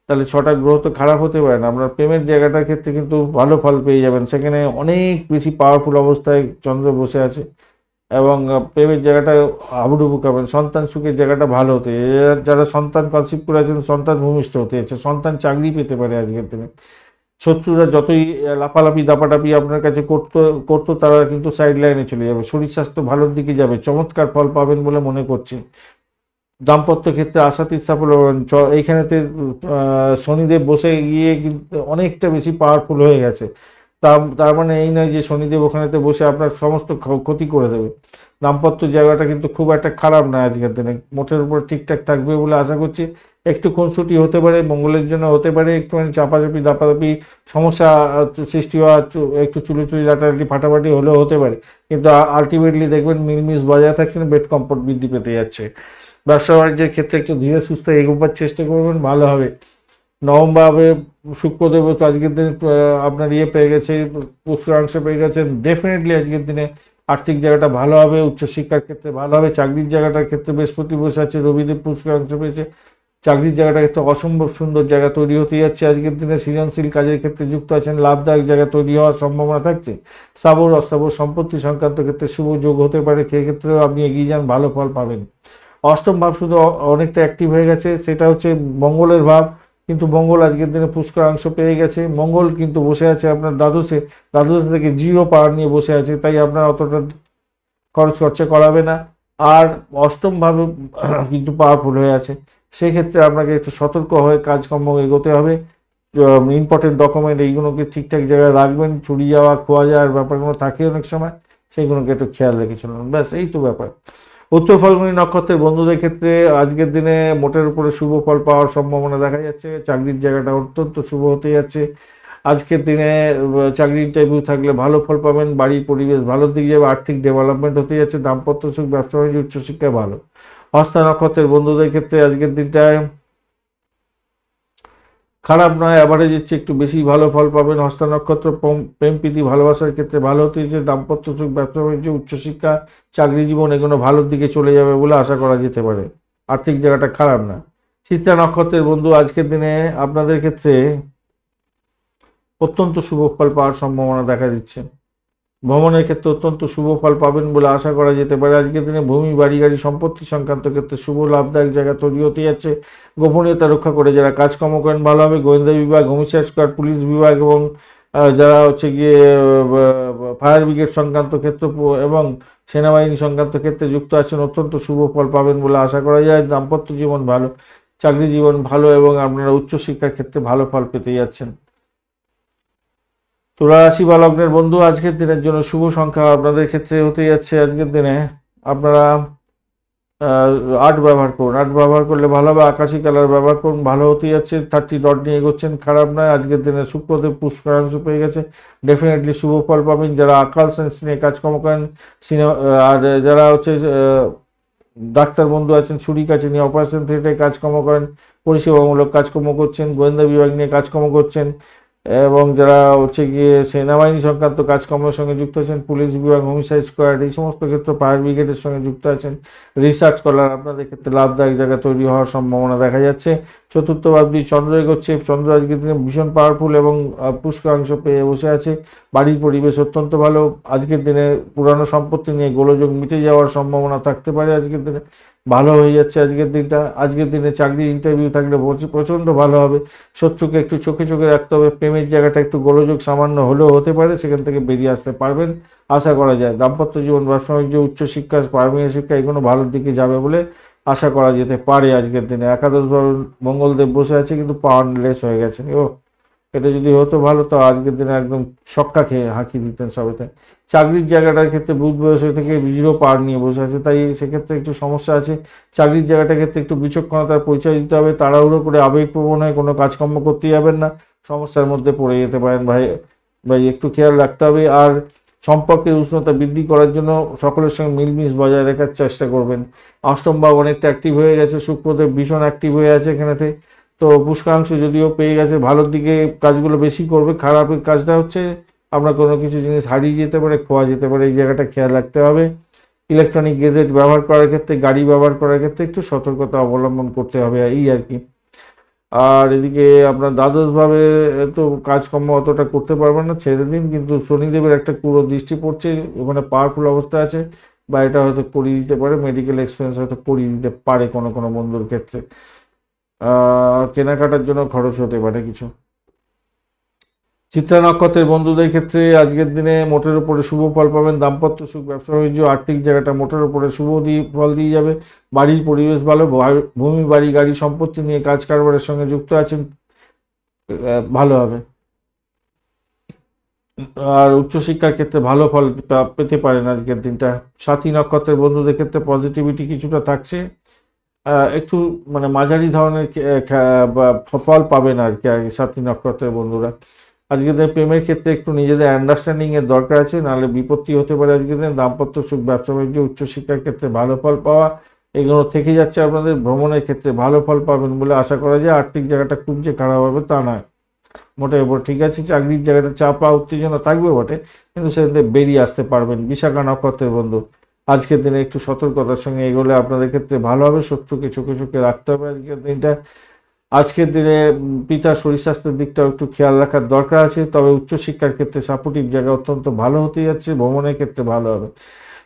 তাহলে 6টা গ্রহ তো খারাপ হতে পারে না। আপনার প্রেমের জায়গাটার ক্ষেত্রে কিন্তু ভালো ফল পেয়ে যাবেন, সেখানে অনেক বেশি পাওয়ারফুল অবস্থায় চন্দ্র বসে আছে এবং প্রেমের জায়গাটা হাবুডুবু খাবেন। সন্তান সুখের জায়গাটা ভালো হতে, যারা সন্তান কনসিভ করে আছেন সন্তান ভূমিষ্ঠ হতে যাচ্ছে, সন্তান চাকরি পেতে পারে আজকের দিনে। শত্রুরা যতই লাফালাফি দাপাটাপি আপনার কাছে করতো করতো তারা কিন্তু সাইড লাইনে চলে যাবে। শরীর স্বাস্থ্য ভালোর দিকে যাবে, চমৎকার ফল পাবেন বলে মনে করছি। দাম্পত্য ক্ষেত্রে আশাতীত সাফল্য পাবেন। এইখানেতে শনিদেব বসে গিয়ে কিন্তু অনেকটা বেশি পাওয়ারফুল হয়ে গেছে। তার মানে এই নয় যে শনিদেব ওখানেতে বসে আপনার সমস্ত ক্ষতি করে দেবে। দাম্পত্য জায়গাটা কিন্তু খুব একটা খারাপ না আজকের দিনে, মোটের উপর ঠিকঠাক থাকবে বলে আশা করছি। একটু খুনসুটি হতে পারে, মঙ্গলের জন্য হতে পারে, একটুখানি চাপাচাপি দাপাদাপি সমস্যা সৃষ্টি হওয়া, একটু চুলি লাটালাটি ফাটাফাটি হলেও হতে পারে, কিন্তু আলটিমেটলি দেখবেন মিলমিশ বজায় থাকছে না, বেড কমফোর্ট বৃদ্ধি পেতে যাচ্ছে। ব্যবসা বাণিজ্যের ক্ষেত্রে একটু ধীরে সুস্থে এগোবার চেষ্টা করবেন, ভালো হবে। নবমভাবে শুক্রদেব তো আজকের দিনে আপনার পেয়ে গেছে, পুষ্করাংশ পেয়ে গেছেন, ডেফিনেটলি আজকের দিনে আর্থিক জায়গাটা ভালো হবে, উচ্চশিক্ষার ক্ষেত্রে ভালো হবে। চাকরির জায়গাটার ক্ষেত্রে বৃহস্পতি বসে আছে, রবিদেব পুষ্করাংশ পেয়েছে, চাকরির জায়গাটা ক্ষেত্রে অসম্ভব সুন্দর জায়গা তৈরি হতে যাচ্ছে। আজকের দিনে সৃজনশীল কাজের ক্ষেত্রে যুক্ত আছেন, লাভদায়ক জায়গা তৈরি হওয়ার সম্ভাবনা থাকছে। স্থাবর অস্থাবর সম্পত্তি সংক্রান্ত ক্ষেত্রে শুভ যোগ হতে পারে, ক্ষেত্রেও আপনি এগিয়ে যান, ভালো ফল পাবেন। অষ্টম ভাব শুধু অনেকটা অ্যাক্টিভ হয়ে গেছে, সেটা হচ্ছে মঙ্গলের ভাব, কিন্তু মঙ্গল আজকের দিনে পুষ্করাংশ পেয়ে গেছে। মঙ্গল কিন্তু বসে আছে আপনার দ্বাদশে, দ্বাদশ থেকে 0 পাওয়ার নিয়ে বসে আছে, তাই আপনার অতটা খরচ খরচা করাবে না। আর অষ্টম ভাবে কিন্তু পাওয়ারফুল হয়ে আছে, সেক্ষেত্রে আপনাকে একটু সতর্ক হয়ে কাজকর্ম এগোতে হবে। ইম্পর্টেন্ট ডকুমেন্ট এইগুলোকে ঠিকঠাক জায়গায় রাখবেন, চুরি যাওয়া খোয়া যাওয়ার ব্যাপারগুলো থাকে অনেক সময়, সেইগুলোকে একটু খেয়াল রেখে চলুন, ব্যাস এই তো ব্যাপার। উত্তর ফাল্গুনী নক্ষত্রের বন্ধুদের ক্ষেত্রে আজকের দিনে মোটের উপরে শুভ ফল পাওয়ার সম্ভাবনা দেখা যাচ্ছে। চাকরির জায়গাটা অত্যন্ত শুভ হতে যাচ্ছে। আজকের দিনে চাকরি ইন্টারভিউ থাকলে ভালো ফল পাবেন, বাড়ির পরিবেশ ভালোর দিকে যাবে, আর্থিক ডেভেলপমেন্ট হতে যাচ্ছে, দাম্পত্য সুখ, ব্যবসা বাণিজ্য, উচ্চশিক্ষা ভালো। হস্তা নক্ষত্রের বন্ধুদের ক্ষেত্রে আজকের দিনটায় খারাপ নয়, অ্যাভারেজের চেয়ে একটু বেশি ভালো ফল পাবেন। হস্তা নক্ষত্র প্রেম প্রীতি ভালোবাসার ক্ষেত্রে ভালো হতে যাচ্ছে, দাম্পত্য সুখ, ব্যবসা বাণিজ্য, উচ্চশিক্ষা, চাকরি জীবন এগুলো ভালোর দিকে চলে যাবে বলে আশা করা যেতে পারে। আর্থিক জায়গাটা খারাপ না। চিত্রা নক্ষত্রের বন্ধু আজকের দিনে আপনাদের ক্ষেত্রে অত্যন্ত শুভ ফল পাওয়ার সম্ভাবনা দেখা দিচ্ছে। ভ্রমণের ক্ষেত্রে অত্যন্ত শুভ ফল পাবেন বলে আশা করা যেতে পারে। আজকের দিনে ভূমি, বাড়ি, গাড়ি, সম্পত্তি সংক্রান্ত ক্ষেত্রে শুভ লাভদায়ক জায়গা তৈরি হতে যাচ্ছে। গোপনীয়তা রক্ষা করে যারা কাজকর্ম করেন ভালো হবে। গোয়েন্দা বিভাগ, হোমগার্ড স্কোয়াড, পুলিশ বিভাগ এবং যারা হচ্ছে গিয়ে ফায়ার ব্রিগেড সংক্রান্ত ক্ষেত্র এবং সেনাবাহিনী সংক্রান্ত ক্ষেত্রে যুক্ত আছেন, অত্যন্ত শুভ ফল পাবেন বলে আশা করা যায়। দাম্পত্য জীবন ভালো, চাকরি জীবন ভালো এবং আপনারা উচ্চশিক্ষার ক্ষেত্রে ভালো ফল পেতে যাচ্ছেন। তুলা রাশি বা লগ্নের বন্ধু আজকের দিনের জন্য শুভ সংখ্যা আপনাদের ক্ষেত্রে হতে যাচ্ছে আজকের দিনে আপনারা 8 ব্যবহার করুন, 8 ব্যবহার করলে ভালো হবে। আকাশি কালার ব্যবহার করুন, ভালো হতে যাচ্ছে। 30 ডট নিয়ে এগোচ্ছেন, খারাপ নয়। আজকের দিনে শুক্রদেব পুষ্করাংশ পেয়ে গেছে, ডেফিনেটলি শুভ ফল পাবেন। যারা আকাল সেন্স নিয়ে কাজকর্ম করেন, সিনেমা আর যারা হচ্ছে ডাক্তার বন্ধু আছেন, ছুরি কাছে নিয়ে অপারেশন থিয়েটারে কাজকর্ম করেন, পরিষেবামূলক কাজকর্ম করছেন, গোয়েন্দা বিভাগ নিয়ে কাজকর্ম করছেন এবং যারা হচ্ছে গিয়ে সেনাবাহিনী সংক্রান্ত কাজকর্মের সঙ্গে যুক্ত আছেন, পুলিশ বিভাগ, হোমগার্ড স্কোয়াড এই সমস্ত ক্ষেত্রে ফায়ার ব্রিগেডের সঙ্গে যুক্ত আছেন, রিসার্চ করার আপনাদের ক্ষেত্রে লাভদায়ক জায়গা তৈরি হওয়ার সম্ভাবনা দেখা যাচ্ছে। চতুর্থ ভাবটি চন্দ্র এগোচ্ছে, চন্দ্র আজকের দিনে ভীষণ পাওয়ারফুল এবং পুষ্করাংশ পেয়ে বসে আছে। বাড়ির পরিবেশ অত্যন্ত ভালো। আজকের দিনে পুরানো সম্পত্তি নিয়ে গোলযোগ মিটে যাওয়ার সম্ভাবনা থাকতে পারে, আজকের দিনে ভালো হয়ে যাচ্ছে আজকের দিনটা। আজকের দিনে চাকরির ইন্টারভিউ থাকলে প্রচণ্ড ভালো হবে। শত্রুকে একটু চোখে চোখে রাখতে হবে। প্রেমের জায়গাটা একটু গোলযোগ সামান্য হলেও হতে পারে, সেখান থেকে বেরিয়ে আসতে পারবেন আশা করা যায়। দাম্পত্য জীবন, ব্যবসা বাণিজ্য, উচ্চশিক্ষা, প্রাথমিক শিক্ষা এগুলো ভালোর দিকে যাবে বলে আশা করা যেতে পারে আজকের দিনে। একাদশভাবে মঙ্গলদেব বসে আছে কিন্তু পাওয়ারলেস হয়ে গেছে। এটা যদি হতো ভালো তো আজকের দিনে একদম ছক্কা খেয়ে হাঁকি দিতেন সবেতে। চাকরির জায়গাটার ক্ষেত্রে বুধ বয়স থেকে 0 পাওয়ার নিয়ে বসে আছে, তাই সেক্ষেত্রে একটু সমস্যা আছে। চাকরির জায়গাটার ক্ষেত্রে একটু বিচক্ষণতার পরিচয় দিতে হবে। তাড়াহুড়ো করে আবেগপ্রবণ হয়ে কোনো কাজকর্ম করতে যাবেন না, সমস্যার মধ্যে পড়ে যেতে পারেন ভাই। একটু খেয়াল রাখতে হবে। আর সম্পর্কের উষ্ণতা বৃদ্ধি করার জন্য সকলের সঙ্গে মিলমিশ বজায় রাখার চেষ্টা করবেন। অষ্টম ভাব অনেকটা অ্যাক্টিভ হয়ে গেছে, শুক্রদেব ভীষণ অ্যাক্টিভ হয়ে আছে এখানেতে। তো পুষ্করাংশ যদিও পেয়ে গেছে, ভালোর দিকে কাজগুলো বেশি করবে। খারাপের কাজটা হচ্ছে আপনার কোনো কিছু জিনিস হারিয়ে যেতে পারে, খোয়া যেতে পারে, এই জায়গাটা খেয়াল রাখতে হবে। ইলেকট্রনিক গেজেট ব্যবহার করার ক্ষেত্রে, গাড়ি ব্যবহার করার ক্ষেত্রে একটু সতর্কতা অবলম্বন করতে হবে, এই আর কি। আর এদিকে আপনার দ্বাদশভাবে তো কাজকর্ম অতটা করতে পারবেন না, ছেড়ে দিন। কিন্তু শনিদেবের একটা পুরো দৃষ্টি পড়ছে, ওখানে পাওয়ারফুল অবস্থা আছে, বা এটা হয়তো করিয়ে দিতে পারে, মেডিকেল এক্সপেন্স হয়তো করিয়ে দিতে পারে কোনো কোনো বন্ধুর ক্ষেত্রে। কেনাকাটার জন্য খরচ হতে পারে কিছু। চিত্রা নক্ষত্রের বন্ধুদের ক্ষেত্রে আজকের দিনে মোটের উপরে শুভ ফল পাবেন। দাম্পত্য সুখ, ব্যবসা বাণিজ্য, আর্থিক জায়গাটা মোটের উপরে শুভ ফল দিয়ে যাবে। বাড়ির পরিবেশ ভালো, ভূমি বাড়ি গাড়ি সম্পত্তি নিয়ে কাজ কারবারের সঙ্গে যুক্ত আছেন, ভালো হবে। আর উচ্চশিক্ষার ক্ষেত্রে ভালো ফল পেতে পারেন আজকের দিনটা। সাথী নক্ষত্রের বন্ধুদের ক্ষেত্রে পজিটিভিটি কিছুটা থাকছে, একটু মানে মাঝারি ধরনের ফল পাবেন আর কি সাথী নক্ষত্রের বন্ধুরা। আজকের দিনে প্রেমের ক্ষেত্রে একটু নিজেদের আন্ডারস্ট্যান্ডিং এর দরকার আছে, নাহলে বিপত্তি হতে পারে আজকের দিনে। দাম্পত্য সুখ, ব্যবসা বাণিজ্য, উচ্চশিক্ষার ক্ষেত্রে ভালো ফল পাওয়া এগুলো থেকে যাচ্ছে আপনাদের। ভ্রমণের ক্ষেত্রে ভালো ফল পাবেন বলে আশা করা যায়। আর্থিক জায়গাটা খুব যে খারাপ হবে তা নয়, মোটের উপর ঠিক আছে। চাকরির জায়গাটা চাপা উত্তেজনা থাকবে বটে, কিন্তু সেখানে বেরিয়ে আসতে পারবেন। বিশাখা নক্ষত্রের বন্ধু আজকের দিনে একটু সতর্কতার সঙ্গে এগোলে আপনাদের ক্ষেত্রে ভালো হবে। শত্রুকে চোখে চোখে রাখতে হবে আজকের দিনটা। আজকের দিনে পিতার শরীর স্বাস্থ্যের দিকটাও একটু খেয়াল রাখার দরকার আছে। তবে উচ্চশিক্ষার ক্ষেত্রে সাপোর্টিভ জায়গা অত্যন্ত ভালো হতে যাচ্ছে। ভ্রমণের ক্ষেত্রে ভালো হবে।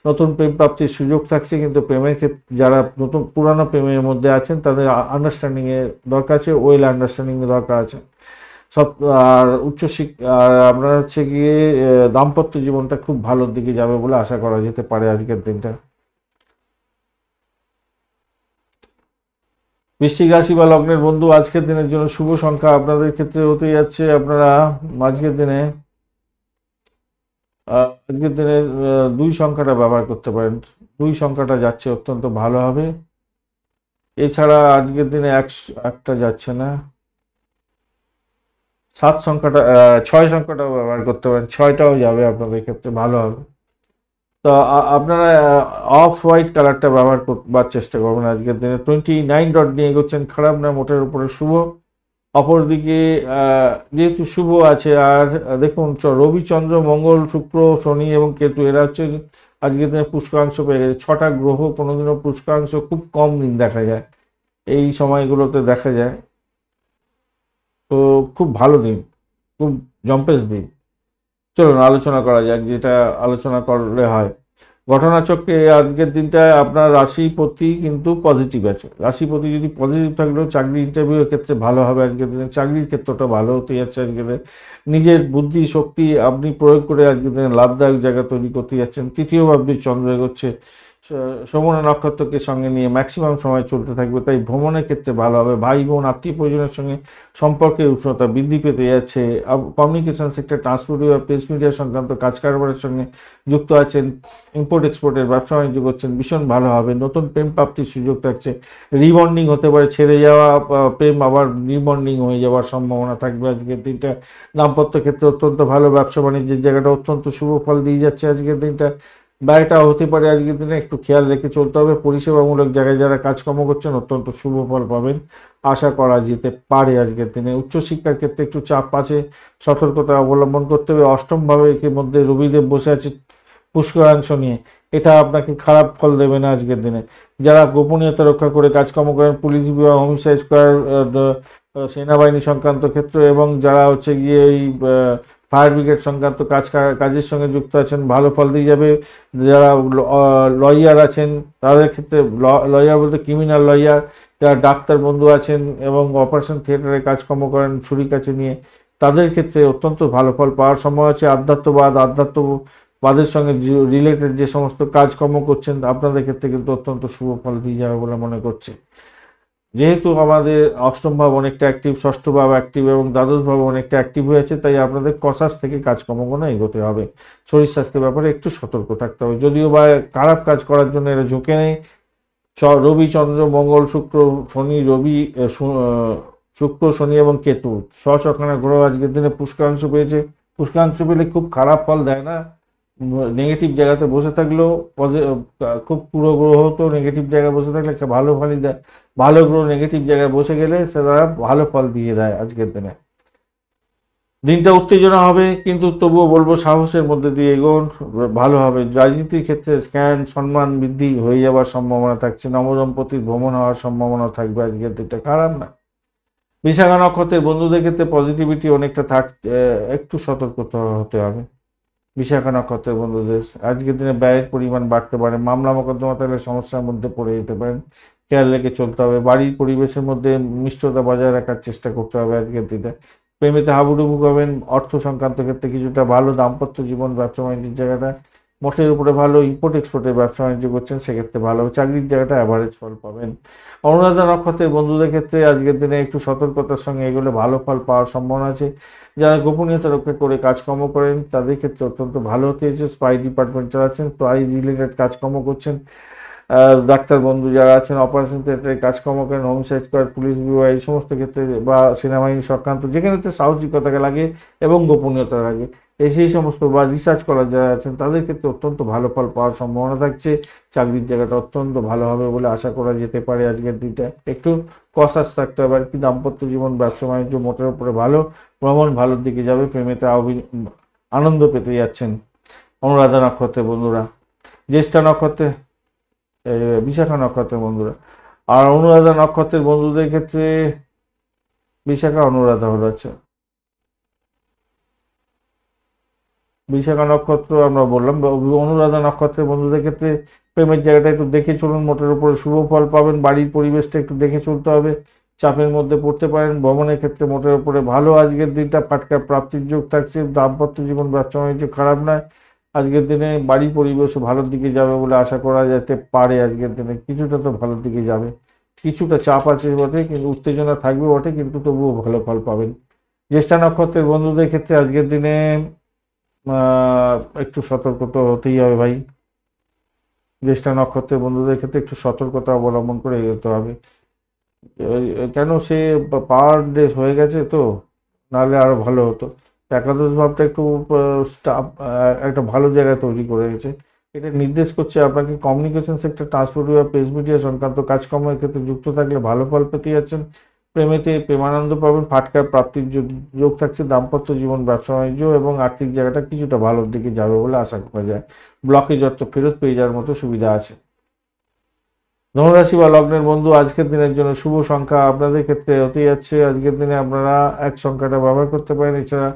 নতুন প্রেম প্রাপ্তির সুযোগ থাকছে, কিন্তু প্রেমের ক্ষেত্রে যারা নতুন পুরানো প্রেমের মধ্যে আছেন তাদের আন্ডারস্ট্যান্ডিং এর দরকার আছে, ওয়েল আন্ডারস্ট্যান্ডিং এর দরকার আছে সব। আর উচ্চশিক্ষা আর আপনার হচ্ছে গিয়ে দাম্পত্য জীবনটা খুব ভালোর দিকে যাবে বলে আশা করা যেতে পারে আজকের দিনটা। বৃশ্চিক রাশি বা লগ্নের বন্ধু আজকের দিনের জন্য শুভ সংখ্যা আপনাদের ক্ষেত্রে হতে যাচ্ছে, আপনারা আজকের দিনে আজকের দিনে 2 সংখ্যাটা ব্যবহার করতে পারেন। 2 সংখ্যাটা যাচ্ছে অত্যন্ত ভালো হবে। এছাড়া আজকের দিনে একটা যাচ্ছে না, 7 সংখ্যাটা 6 সংখ্যাটাও ব্যবহার করতে পারেন। 6টাও যাবে আপনাদের ক্ষেত্রে ভালো হবে। তো আপনারা অফ হোয়াইট কালারটা ব্যবহার করবার চেষ্টা করবেন আজকের দিনে। 29 ডট নিয়ে এগোচ্ছেন, খারাপ না, মোটের উপরে শুভ। অপরদিকে যেহেতু শুভ আছে, আর দেখুন রবি, চন্দ্র, মঙ্গল, শুক্র, শনি এবং কেতু এরা হচ্ছে আজকের দিনে পুষ্করাংশ পেয়ে গেছে। 6টা গ্রহ, কোনোদিনও পুষ্করাংশ খুব কম দিন দেখা যায়, এই সময়গুলোতে দেখা যায়। তো খুব ভালো দিন, খুব জম্পেশ দিন। চলুন আলোচনা করা যাক, যেটা আলোচনা করলে হয়। ঘটনাচক্রে আজকের দিনটায় আপনার রাশিপতি কিন্তু পজিটিভ আছে। রাশিপতি যদি পজিটিভ থাকলেও চাকরি ইন্টারভিউয়ের ক্ষেত্রে ভালো হবে আজকের দিনে। চাকরির ক্ষেত্রটা ভালো হতে যাচ্ছে আজকের দিনে। নিজের বুদ্ধি শক্তি আপনি প্রয়োগ করে আজকের দিনে লাভদায়ক জায়গা তৈরি করতে যাচ্ছেন। তৃতীয় ভাবটি চন্দ্র এগোচ্ছে শ্রবণা নক্ষত্রকে সঙ্গে নিয়ে ম্যাক্সিমাম সময় চলতে থাকবে, তাই ভ্রমণের ক্ষেত্রে ভালো হবে। ভাই বোন আত্মীয় পরিজনের সঙ্গে সম্পর্কের উষ্ণতা বৃদ্ধি পেতে যাচ্ছে। কমিউনিকেশন সেক্টর, ট্রান্সপোর্ট বা প্রেস মিডিয়া সংক্রান্ত কাজ কারবারের সঙ্গে যুক্ত আছেন। ইম্পোর্ট এক্সপোর্টের ব্যবসা বাণিজ্য করছেন, ভীষণ ভালো হবে। নতুন প্রেম প্রাপ্তির সুযোগ থাকছে। রিবন্ডিং হতে পারে, ছেড়ে যাওয়া প্রেম আবার রিবন্ডিং হয়ে যাওয়ার সম্ভাবনা থাকবে আজকের দিনটা। দাম্পত্য ক্ষেত্রে অত্যন্ত ভালো। ব্যবসা বাণিজ্যের জায়গাটা অত্যন্ত শুভ ফল দিয়ে যাচ্ছে আজকের দিনটা। ব্যয়টা হতে পারে আজকের দিনে, একটু খেয়াল রেখে চলতে হবে। পরিষেবামূলক জায়গায় যারা কাজকর্ম করছেন অত্যন্ত শুভ ফল পাবেন আশা করা যেতে পারে আজকের দিনে। উচ্চশিক্ষার ক্ষেত্রে একটু চাপ আছে, সতর্কতা অবলম্বন করতে হবে। অষ্টম ভাবে এর মধ্যে রবিদেব বসে আছে পুষ্করাংশ নিয়ে, এটা আপনাকে খারাপ ফল দেবে না আজকের দিনে। যারা গোপনীয়তা রক্ষা করে কাজকর্ম করেন, পুলিশ বিভাগ, হোমসাইড স্কোয়ার, সেনাবাহিনী সংক্রান্ত ক্ষেত্র, এবং যারা হচ্ছে গিয়ে এই ফায়ার ব্রিগেড সংক্রান্ত কাজের সঙ্গে যুক্ত আছেন, ভালো ফল দিয়ে যাবে। যারা লয়ার আছেন তাদের ক্ষেত্রে, লয়ার বলতে ক্রিমিনাল লয়ার, যারা ডাক্তার বন্ধু আছেন এবং অপারেশন থিয়েটারে কাজকর্ম করেন ছুরি কাছে নিয়ে, তাদের ক্ষেত্রে অত্যন্ত ভালো ফল পাওয়ার সম্ভব আছে। আধ্যাত্মবাদের সঙ্গে রিলেটেড যে সমস্ত কাজকর্ম করছেন আপনাদের ক্ষেত্রে কিন্তু অত্যন্ত শুভ ফল দিয়ে যাবে বলে মনে করছে। যেহেতু আমাদের অষ্টম ভাব অনেকটা অ্যাক্টিভ, ষষ্ঠ ভাব অ্যাক্টিভ এবং দ্বাদশ ভাব অনেকটা অ্যাক্টিভ হয়েছে, তাই আপনাদের কসাস থেকে কাজকর্মগুলো এগোতে হবে। শরীর স্বাস্থ্যের ব্যাপারে একটু সতর্ক থাকতে হবে। যদিও বা খারাপ কাজ করার জন্য এরা ঝুঁকে নেই। রবি, চন্দ্র, মঙ্গল, শুক্র, শনি, শুক্র, শনি এবং কেতু ছখানা গ্রহ আজকের দিনে পুষ্করাংশ পেয়েছে। পুষ্করাংশ পেলে খুব খারাপ ফল দেয় না। নেগেটিভ জায়গাতে বসে থাকলেও খুব পুরো গ্রহ তো নেগেটিভ জায়গায় বসে থাকলে একটা ভালো ফলই দেয়। ভালো গ্রহ নেগেটিভ জায়গায় বসে গেলে সেটা ভালো ফল দিয়ে দেয় আজকের দিনে। দিনটা উত্তেজনা হবে, কিন্তু তবুও বলবো সাহসের মধ্যে দিয়ে এগোন, ভালো হবে। রাজনীতির ক্ষেত্রে জ্ঞান সম্মান বৃদ্ধি হয়ে যাওয়ার সম্ভাবনা থাকছে। নবদম্পতির ভ্রমণ হওয়ার সম্ভাবনা থাকবে আজকের দিনটা, খারাপ না। বিশাখা নক্ষত্রের বন্ধুদের ক্ষেত্রে পজিটিভিটি অনেকটা থাকছে, একটু সতর্ক হতে হবে। বিশাখা নক্ষত্রের বন্ধুদের আজকের দিনে ব্যয়ের পরিমাণ বাড়তে পারে। মামলা মোকদ্দমা থাকলে সমস্যার মধ্যে পড়ে যেতে পারেন, খেয়াল রেখে চলতে হবে। বাড়ির পরিবেশের মধ্যে মিষ্টতা বজায় রাখার চেষ্টা করতে হবে আজকের দিনে। প্রেমেতে হাবুডুবু করবেন, অর্থ সংক্রান্ত ক্ষেত্রে কিছুটা ভালো, দাম্পত্য জীবন ব্যবসা বাণিজ্যের জায়গাটা মোটের উপরে ভালো, ইম্পোর্ট এক্সপোর্টের ব্যবসা বাণিজ্য করছেন সেক্ষেত্রে ভালো, চাকরির জায়গাটা অ্যাভারেজ ফল পাবেন। অনুরাধা নক্ষত্রের বন্ধুদের ক্ষেত্রে আজকের দিনে একটু সতর্কতার সঙ্গে এগুলো ভালো ফল পাওয়ার সম্ভাবনা আছে। যারা গোপনীয়তা রক্ষা করে কাজকর্ম করেন তাদের ক্ষেত্রে অত্যন্ত ভালো হতে হয়েছে। স্পাই ডিপার্টমেন্ট চালাচ্ছেন, স্পাই রিলেটেড কাজকর্ম করছেন, ডাক্তার বন্ধু যারা আছেন, অপারেশন থিয়েটারে কাজকর্ম করেন, হোমসাইড স্কোয়াড, পুলিশ বিভাগ, এই সমস্ত ক্ষেত্রে বা সেনাবাহিনী সংক্রান্ত যেখানে সাহসিকতাকে লাগে এবং গোপনীয়তা লাগে, সেই সমস্ত বা রিসার্চ করার যারা আছেন তাদের ক্ষেত্রে অত্যন্ত ভালো ফল পাওয়ার সম্ভাবনা থাকছে। চাকরির জায়গাটা অত্যন্ত ভালো হবে বলে আশা করা যেতে পারে। আজকের দিনটা একটু কসাস থাকতে হবে আর কি। দাম্পত্য জীবন ব্যবসা বাণিজ্য মোটের উপরে ভালো, ভ্রমণ ভালোর দিকে যাবে, প্রেমেতে আনন্দ পেতে যাচ্ছেন অনুরাধা নক্ষত্রের বন্ধুরা। জ্যেষ্ঠা নক্ষত্রে, বিশাখা নক্ষত্রের বন্ধুরা। আর অনুরাধা নক্ষত্রের বন্ধুদের ক্ষেত্রে বিশাখা অনুরাধা হলো, আচ্ছা বিশাখা নক্ষত্র আমরা বললাম। অনুরাধা নক্ষত্রের বন্ধুদের ক্ষেত্রে প্রেমের জায়গাটা একটু দেখে চলুন, মোটের উপরে শুভ ফল পাবেন, বাড়ির পরিবেশটা একটু দেখে চলতে হবে, চাপের মধ্যে পড়তে পারেন। ভ্রমণের ক্ষেত্রে মোটের উপরে ভালো, আজকের দিনটা ফাটকা প্রাপ্তির যোগ থাকছে। দাম্পত্য জীবন ব্যবসা বাণিজ্য খারাপ নয়, আজকের দিনে বাড়ির পরিবেশও ভালোর দিকে যাবে বলে আশা করা যেতে পারে। আজকের দিনে কিছুটা তো ভালোর দিকে যাবে, কিছুটা চাপ আছে বটে, কিন্তু উত্তেজনা থাকবে বটে, কিন্তু তবুও ভালো ফল পাবেন। জ্যেষ্ঠা নক্ষত্রের বন্ধুদের ক্ষেত্রে আজকের দিনে একটু সতর্ক তো হতেই হবে ভাই। জ্যেষ্ঠা নক্ষত্রের বন্ধুদের ক্ষেত্রে একটু সতর্কতা অবলম্বন করে এগোতে হবে। কেন সে পাওয়ার ডে হয়ে গেছে তো, নাহলে আরো ভালো হতো। একাদশ ভাবটা একটু স্টাফ একটা ভালো জায়গায় তৈরি করে গেছে, এটা নির্দেশ করছে আপনাকে কমিউনিকেশন সেক্টর, ট্রান্সপোর্ট বা প্রেস মিডিয়া সংক্রান্ত কাজকর্মের ক্ষেত্রে যুক্ত থাকলে ভালো ফল পেতে যাচ্ছেন। প্রেমেতে প্রেমানন্দ পাবেন, ফাটকা প্রাপ্তির যোগ থাকছে। দাম্পত্য জীবন ব্যবসা বাণিজ্য এবং আর্থিক জায়গাটা কিছুটা ভালোর দিকে যাবে বলে আশা করা যায়। ব্লকেজ অর্থ ফেরত পেয়ে যাওয়ার মতো সুবিধা আছে। ধনুরাশি বা লগ্নের বন্ধু, আজকের দিনের জন্য শুভ সংখ্যা আপনাদের ক্ষেত্রে হতে যাচ্ছে, আজকের দিনে আপনারা 1 সংখ্যাটা ব্যবহার করতে পারেন, এছাড়া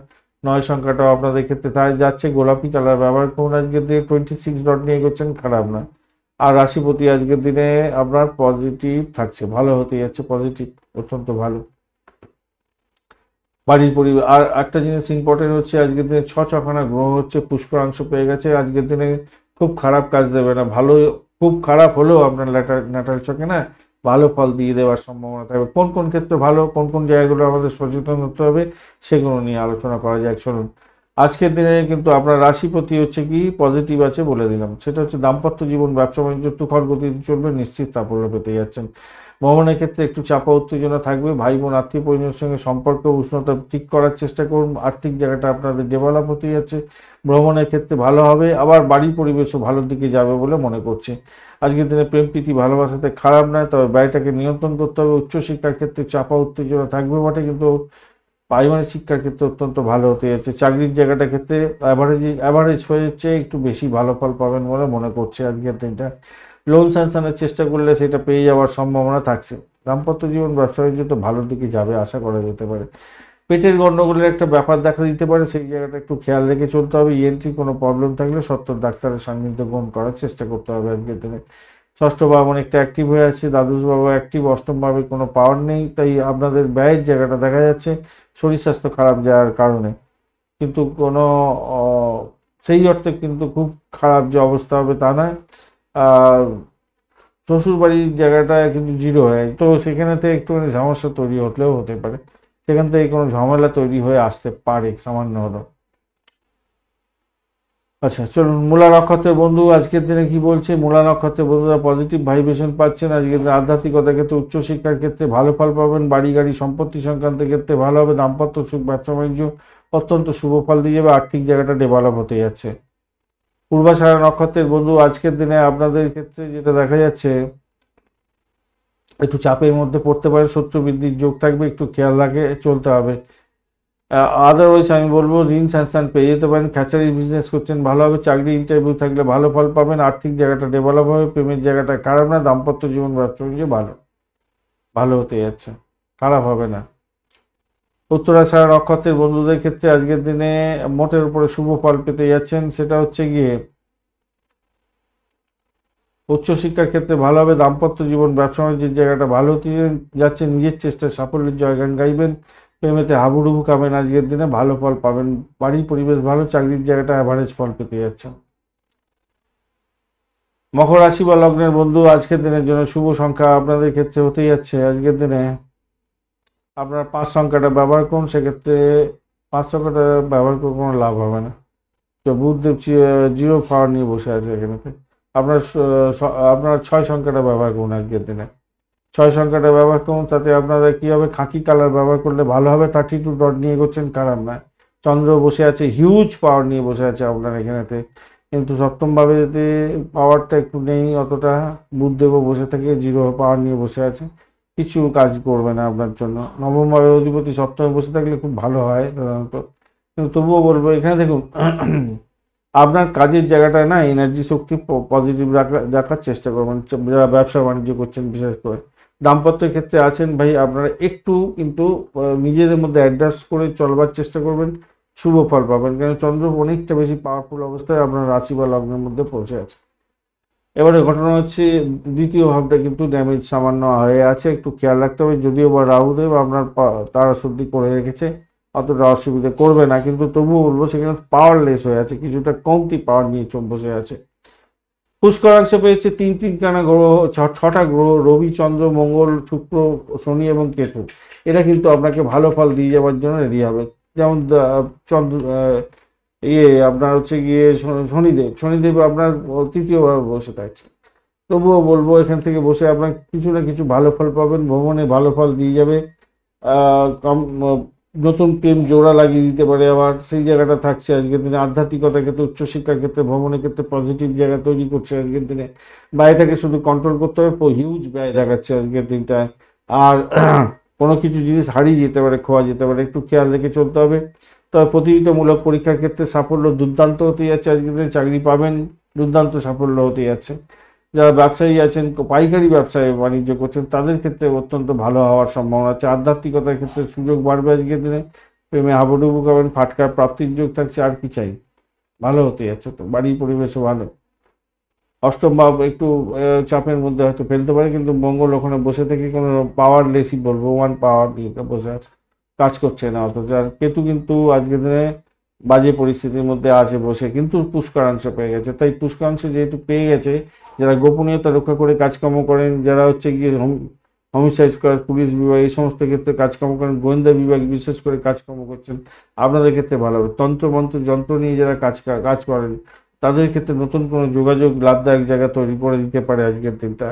9 সংখ্যাটাও আপনাদের ক্ষেত্রে তাই যাচ্ছে। গোলাপি কালার ব্যবহার করুন, আজকের দিনে 26 ডট নিয়ে এগোচ্ছেন, খারাপ না। আর রাশিপতি আজকের দিনে আপনার পজিটিভ থাকছে, ভালো হতে যাচ্ছে, পজিটিভ অত্যন্ত ভালো। বাড়ির পরিবার, আর একটা জিনিস ইম্পর্টেন্ট হচ্ছে আজকের দিনে ছখানা গ্রহ হচ্ছে, পুষ্করাংশ পেয়ে গেছে, আজকের দিনে খুব খারাপ কাজ দেবে না, ভালো। খুব খারাপ হলেও আপনার ন্যাটাল চকে না ভালো ফল দিয়ে দেওয়ার সম্ভাবনা থাকবে। কোন কোন ক্ষেত্রে ভালো, কোন কোন জায়গাগুলো আমাদের সচেতন হতে হবে সেগুলো নিয়ে আলোচনা করা যাক। শুনুন, আজকের দিনে কিন্তু আপনার রাশিপতি হচ্ছে কি পজিটিভ আছে বলে দিলাম, সেটা হচ্ছে দাম্পত্য জীবন ব্যবসা বাণিজ্য তুখর গতিতে চলবে, নিশ্চিত সাফল্য পেতে যাচ্ছেন। ভ্রমণের ক্ষেত্রে একটু চাপা উত্তেজনা থাকবে, ভাই বোন আত্মীয় পরিজনের সঙ্গে সম্পর্ক উষ্ণতা ঠিক করার চেষ্টা করুন, আর্থিক জায়গাটা আপনাদের ডেভেলপ হতে যাচ্ছে। ভ্রমণের ক্ষেত্রে ভালো হবে, আবার বাড়ির পরিবেশও ভালোর দিকে যাবে বলে মনে করছে। আজকের দিনে প্রেম প্রীতি ভালোবাসাতে খারাপ নয়, তবে ব্যয়টাকে নিয়ন্ত্রণ করতে হবে। উচ্চশিক্ষার ক্ষেত্রে চাপা উত্তেজনা থাকবে বটে, কিন্তু প্রাইমারি শিক্ষার ক্ষেত্রে অত্যন্ত ভালো হতে যাচ্ছে। চাকরির জায়গাটার ক্ষেত্রে অ্যাভারেজ হয়ে যাচ্ছে, একটু বেশি ভালো ফল পাবেন বলে মনে করছে আজকের দিনটা। লোন স্যাংশনের চেষ্টা করলে সেটা পেয়ে যাওয়ার সম্ভাবনা থাকছে। দাম্পত্য জীবন ব্যবসা বাণিজ্য তো ভালোর দিকে যাবে আশা করা যেতে পারে। পেটের গণ্ডগোলের একটা ব্যাপার দেখা দিতে পারে, সেই জায়গাটা একটু খেয়াল রেখে চলতে হবে। ইএনটি কোনো প্রবলেম থাকলে সত্তর ডাক্তারের সান্নিধ্য গ্রহণ করার চেষ্টা করতে হবে আজকের দিনে। ষষ্ঠ ভাব অনেকটা অ্যাক্টিভ হয়ে আছে, দ্বাদশ ভাব অ্যাক্টিভ, অষ্টম ভাবে কোনো পাওয়ার নেই, তাই আপনাদের ব্যয়ের জায়গাটা দেখা যাচ্ছে শরীর স্বাস্থ্য খারাপ যাওয়ার কারণে, কিন্তু কোনো সেই অর্থে কিন্তু খুব খারাপ যে অবস্থা হবে তা নয়। আর শ্বশুর বাড়ির জায়গাটা কিন্তু জিরো হয়, তো সেখানে থেকে একটুখানি সমস্যা তৈরি হলেও হতে পারে, সেখান থেকে কোনো ঝামেলা তৈরি হয়ে আসতে পারে সামান্য হলো। আচ্ছা চলুন, মূলা নক্ষত্রের বন্ধু আজকের দিনে কি বলছে। মূলা নক্ষত্রের বন্ধুরা পজিটিভ ভাইব্রেশন পাচ্ছেন, আজকের দিনে আধ্যাত্মিকতার ক্ষেত্রে উচ্চশিক্ষার ক্ষেত্রে ভালো ফল পাবেন, বাড়ি গাড়ি সম্পত্তি সংক্রান্ত ক্ষেত্রে ভালো হবে, দাম্পত্য সুখ ব্যবসা বাণিজ্য অত্যন্ত শুভ ফল দিয়ে যাবে, আর্থিক জায়গাটা ডেভেলপ হতে যাচ্ছে। পূর্বাষাঢ়া নক্ষত্রের বন্ধু আজকের দিনে আপনাদের ক্ষেত্রে যেটা দেখা যাচ্ছে একটু চাপের মধ্যে পড়তে পারে, শত্রু বৃদ্ধির যোগ থাকবে, একটু খেয়াল রাখে চলতে হবে। আদারওয়াইজ আমি বলবো ঋণ স্যাংশন পেয়ে যেতে পারেন। খ্যাচারি বিজনেস করছেন ভালো হবে, চাকরি ইন্টারভিউ থাকলে ভালো ফল পাবেন, আর্থিক জায়গাটা ডেভেলপ হবে, প্রেমের জায়গাটা খারাপ না, দাম্পত্য জীবন ব্যবসা বাণিজ্য ভালো ভালো হতে যাচ্ছে, খারাপ হবে না। উত্তরাষাঢ়া নক্ষত্রের বন্ধুদের ক্ষেত্রে আজকের দিনে মোটের উপরে শুভ ফল পেতে যাচ্ছেন, সেটা হচ্ছে গিয়ে উচ্চশিক্ষার ক্ষেত্রে ভালো হবে, দাম্পত্য জীবন ব্যবসা বাণিজ্যের জায়গাটা ভালো হতে যাচ্ছে, নিজের চেষ্টায় সাফল্যের জয়গান গাইবেন, প্রেমেতে হাবুডুবু খাবেন আজকের দিনে, ভালো ফল পাবেন, বাড়ির পরিবেশ ভালো, চাকরির জায়গাটা অ্যাভারেজ ফল পেতে যাচ্ছে। মকর রাশি বা লগ্নের বন্ধু, আজকের দিনের জন্য শুভ সংখ্যা আপনাদের ক্ষেত্রে হতে যাচ্ছে আজকের দিনে আপনার 5 সংখ্যাটা ব্যবহার করুন, সেক্ষেত্রে 5 সংখ্যাটা ব্যবহার করে কোনো লাভ হবে না। তো বুধদেব জিরো পাওয়ার নিয়ে বসে আছে এখানে। আপনার 6 সংখ্যাটা ব্যবহার করুন আজকের দিনে, 6 সংখ্যাটা ব্যবহার করুন, তাতে আপনাদের কী হবে, খাকি কালার ব্যবহার করলে ভালো হবে। 32 ডট নিয়ে করছেন, খারাপ নয়। চন্দ্র বসে আছে, হিউজ পাওয়ার নিয়ে বসে আছে আপনার এখানেতে, কিন্তু সপ্তমভাবে যদি পাওয়ারটা একটু নেই অতটা, বুধদেবও বসে থেকে জিরো পাওয়ার নিয়ে বসে আছে, কিছু কাজ করবে না আপনার জন্য। নবমভাবে অধিপতি সপ্তমে বসে থাকলে খুব ভালো হয় সাধারণত, কিন্তু তবুও বলবো এখানে দেখুন আপনার কাজের জায়গাটায় না এনার্জি শক্তি পজিটিভ রাখার চেষ্টা করবেন, যারা ব্যবসা বাণিজ্য করছেন বিশেষ করে। দাম্পত্যের ক্ষেত্রে আছেন ভাই, আপনারা একটু কিন্তু নিজেদের মধ্যে অ্যাডজাস্ট করে চলবার চেষ্টা করবেন, শুভ ফল পাবেন, কারণ চন্দ্র অনেকটা বেশি পাওয়ারফুল অবস্থায় আপনার রাশি বা লগ্নের মধ্যে পৌঁছে আছে। এবারে ঘটনা হচ্ছে দ্বিতীয় ভাবটা কিন্তু ড্যামেজ সামান্য হয়ে আছে, একটু খেয়াল রাখতে হবে। যদিও বা রাহুদেব আপনার তারা শুদ্ধি করে রেখেছে, অতটা অসুবিধা করবে না, কিন্তু তবুও বলবো সেখানে পাওয়ারলেস হয়ে আছে, কিছুটা কমতি পাওয়ার নিয়ে বসে আছে। পুষ্করাংশ পেয়েছে 3 গ্রহ, 6টা গ্রহ, রবি, চন্দ্র, মঙ্গল, শুক্র, শনি এবং কেতু। এরা কিন্তু আপনাকে ভালো ফল দিয়ে যাওয়ার জন্য রেডি হবে। যেমন চন্দ্র আপনার হচ্ছে গিয়ে শনিদেব আপনার তৃতীয়ভাবে বসে থাকছে। তবুও বলবো এখান থেকে বসে আপনার কিছু না কিছু ভালো ফল পাবেন, ভ্রমণে ভালো ফল দিয়ে যাবে। কম নতুন প্রেম জোড়া লাগিয়ে দিতে পারে, আবার সেই জায়গাটা থাকছে আজকের দিনে। আধ্যাত্মিকতার ক্ষেত্রে, উচ্চশিক্ষার ক্ষেত্রে, ভ্রমণের ক্ষেত্রে পজিটিভ জায়গা তৈরি করছে আজকের দিনে। ব্যয়টাকে শুধু কন্ট্রোল করতে হবে, হিউজ ব্যয় দেখাচ্ছে আজকের দিনটায়। আর কোনো কিছু জিনিস হারিয়ে যেতে পারে, খোয়া যেতে পারে, একটু খেয়াল রেখে চলতে হবে। তবে প্রতিযোগিতামূলক পরীক্ষার ক্ষেত্রে সাফল্য দুর্দান্ত হতে যাচ্ছে আজকের দিনে, চাকরি পাবেন, দুর্দান্ত সাফল্য হতে যাচ্ছে। যারা ব্যবসায়ী আছেন, পাইকারি ব্যবসায় বাণিজ্য করছেন, তাদের ক্ষেত্রে অত্যন্ত ভালো হওয়ার সম্ভাবনা আছে। আধ্যাত্মিকতার ক্ষেত্রে সুযোগ বাড়বে আজকের দিনে, প্রেমে হাবুডুবু খাবেন, ফাটকার প্রাপ্তির যোগ থাকছে, আর কি চাই, ভালো হতে যাচ্ছে। তো বাড়ির পরিবেশও ভালো। অষ্টম ভাব একটু চাপের মধ্যে হয়তো ফেলতে পারে, কিন্তু মঙ্গল ওখানে বসে থেকে কোনো পাওয়ারলেসই বলবো, ওয়ান পাওয়ার দিয়ে বসে আছে, কাজ করছে না অথচ। আর কেতু কিন্তু আজকের দিনে বাজে পরিস্থিতির মধ্যে আছে বসে, কিন্তু পুষ্করাংশ পেয়ে গেছে। তাই পুষ্করাংশ যেহেতু পেয়ে গেছে, যারা গোপনীয়তা রক্ষা করে কাজকর্ম করেন, যারা হচ্ছে গিয়ে হোমিসাইড স্কোয়াড, পুলিশ বিভাগ, এই সমস্ত ক্ষেত্রে কাজকর্ম করেন, গোয়েন্দা বিভাগ বিশেষ করে কাজকর্ম করছেন, আপনাদের ক্ষেত্রে ভালো হবে। তন্ত্রমন্ত্র যন্ত্র নিয়ে যারা কাজ করেন, তাদের ক্ষেত্রে নতুন কোনো যোগাযোগ লাভদায়ক জায়গা তৈরি করে দিতে পারে আজকের দিনটা।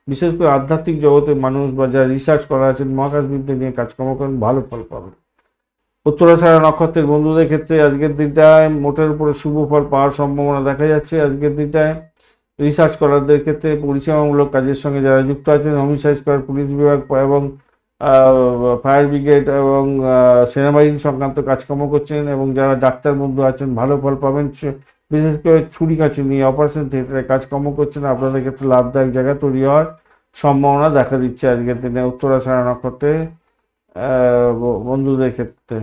বিশেষ করে আধ্যাত্মিক জগতের মানুষ বা যারা রিসার্চ করা আছেন, মহাকাশবিদ্যা নিয়ে কাজকর্ম করেন, ভালো ফল পাবেন। উত্তরাষাঢ়া নক্ষত্রের বন্ধুদের ক্ষেত্রে আজকের দিনটায় মোটের উপরে শুভ ফল পাওয়ার সম্ভাবনা দেখা যাচ্ছে আজকের দিনটায়। রিসার্চ করারদের ক্ষেত্রে, পরিষেবামূলক কাজের সঙ্গে যারা যুক্ত আছেন, হোমিসাইড স্কোয়াড, পুলিশ বিভাগ এবং ফায়ার ব্রিগেড এবং সেনাবাহিনী সংক্রান্ত কাজকর্ম করছেন, এবং যারা ডাক্তার বন্ধু আছেন, ভালো ফল পাবেন। বিশেষ করে ছুরি কাছে নিয়ে অপারেশন থিয়েটারে কাজকর্ম করছেন, আপনাদের ক্ষেত্রে লাভদায়ক জায়গা তৈরি হওয়ার সম্ভাবনা দেখা দিচ্ছে আজকের দিনে উত্তরাষাঢ়া নক্ষত্রে বন্ধুদের ক্ষেত্রে।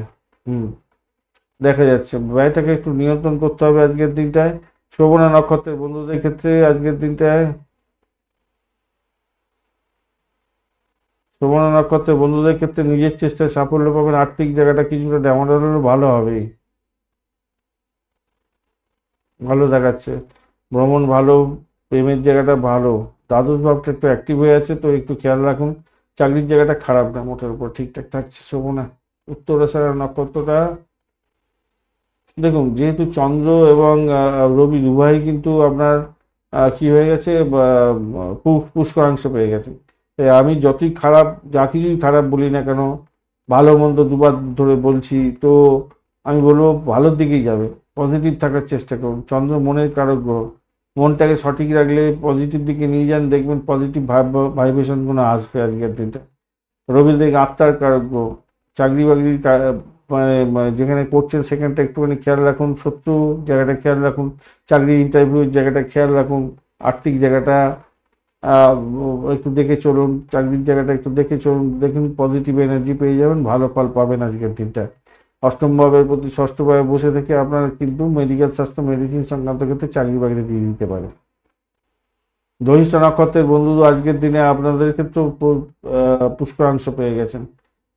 দেখা যাচ্ছে ব্যয়টাকে একটু নিয়ন্ত্রণ করতে হবে আজকের দিনটায়। শ্রবণা নক্ষত্রের বন্ধুদের ক্ষেত্রে আজকের দিনটায়, শ্রবণা নক্ষত্রের বন্ধুদের ক্ষেত্রে নিজের চেষ্টায় সাফল্য পাবেন। আর্থিক জায়গাটা কিছুটা ড্যামাডাল ভালো হবেই, ভালো দেখাচ্ছে। ভ্রমণ ভালো, প্রেমের জায়গাটা ভালো, দ্বাদশ ভাবটা একটু অ্যাক্টিভ হয়ে আছে, তো একটু খেয়াল রাখুন। চাকরির জায়গাটা খারাপ না, মোটের উপর ঠিকঠাক থাকছে। শোভনা উত্তরাষাঢ়া নক্ষত্রটা দেখুন, যেহেতু চন্দ্র এবং রবি উভয়ই কিন্তু আপনার কি হয়ে গেছে, পুষ্করাংশ পেয়ে গেছে। তাই আমি যতই খারাপ, যা কিছুই খারাপ বলি না কেন, ভালো মন্দ দুবার ধরে বলছি, তো আমি বলবো ভালোর দিকেই যাবে, পজিটিভ থাকার চেষ্টা করুন। চন্দ্র মনের কারক গ্রহ, মনটাকে সঠিক রাখলে পজিটিভ দিকে নিয়ে যান, দেখবেন পজিটিভ ভাইব্রেশনগুলো আসবে আজকের দিনটা। রবি দিকে আত্মার কারক গ্রহ, চাকরি বাকরি মানে যেখানে করছেন সেখানটা একটুখানি খেয়াল রাখুন, শত্রু জায়গাটা খেয়াল রাখুন, চাকরি ইন্টারভিউর জায়গাটা খেয়াল রাখুন, আর্থিক জায়গাটা একটু দেখে চলুন, চাকরির জায়গাটা একটু দেখে চলুন, দেখুন পজিটিভ এনার্জি পেয়ে যাবেন, ভালো ফল পাবেন আজকের দিনটা। অষ্টম ভাবের প্রতি ষষ্ঠ ভাবে বসে থেকে আপনার কিন্তু মেডিকেল স্বাস্থ্য, মেডিসিন সংক্রান্ত ক্ষেত্রে চাকরি বাকরি দিয়ে দিতে পারে। ধনিষ্ঠ নক্ষত্রের বন্ধু আজকের দিনে আপনাদের ক্ষেত্রেও পুষ্করাংশ পেয়ে গেছেন,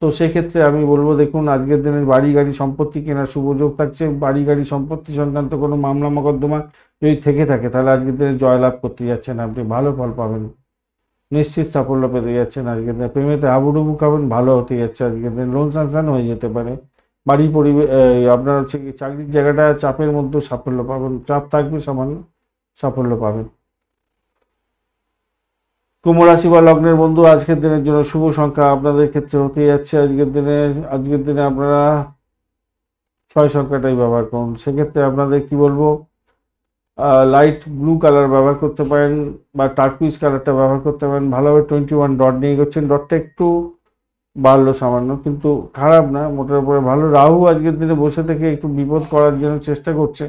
তো তো সেক্ষেত্রে আমি বলবো দেখুন আজকের দিনের বাড়ি গাড়ি সম্পত্তি কেনার শুভ যোগ থাকছে। বাড়ি গাড়ি সম্পত্তি সংক্রান্ত কোনো মামলা মোকদ্দমা যদি থেকে থাকে তাহলে আজকের দিনে জয়লাভ করতে যাচ্ছেন, আপনি ভালো ফল পাবেন, নিশ্চিত সাফল্য পেতে যাচ্ছেন। আজকের দিনে প্রেমেতে হাবুডুবু খাবেন, ভালো হতে যাচ্ছে। আজকের দিন লোন স্যাংশন হয়ে যেতে পারে। বাড়ি পরিবেশ আপনার হচ্ছে কি চাকরির জায়গাটা চাপের মধ্যে সাফল্য পাবেন, চাপ থাকবে সামান্য, সাফল্য পাবেন। কুম্ভ রাশি বা লগ্নের বন্ধু আজকের দিনের জন্য শুভ সংখ্যা আপনাদের ক্ষেত্রে হতে যাচ্ছে আজকের দিনে আপনারা 6 সংখ্যাটাই ব্যবহার করুন। সেক্ষেত্রে আপনাদের কি বলবো, লাইট ব্লু কালার ব্যবহার করতে পারেন বা টার্কুইজ কালারটা ব্যবহার করতে পারেন। ভালোভাবে 21 ডট নিয়ে গেছেন, ডটটা একটু বাড়লো সামান্য, কিন্তু খারাপ না, মোটের উপরে ভালো। রাহু আজকের দিনে বসে থেকে একটু বিপদ করার জন্য চেষ্টা করছে,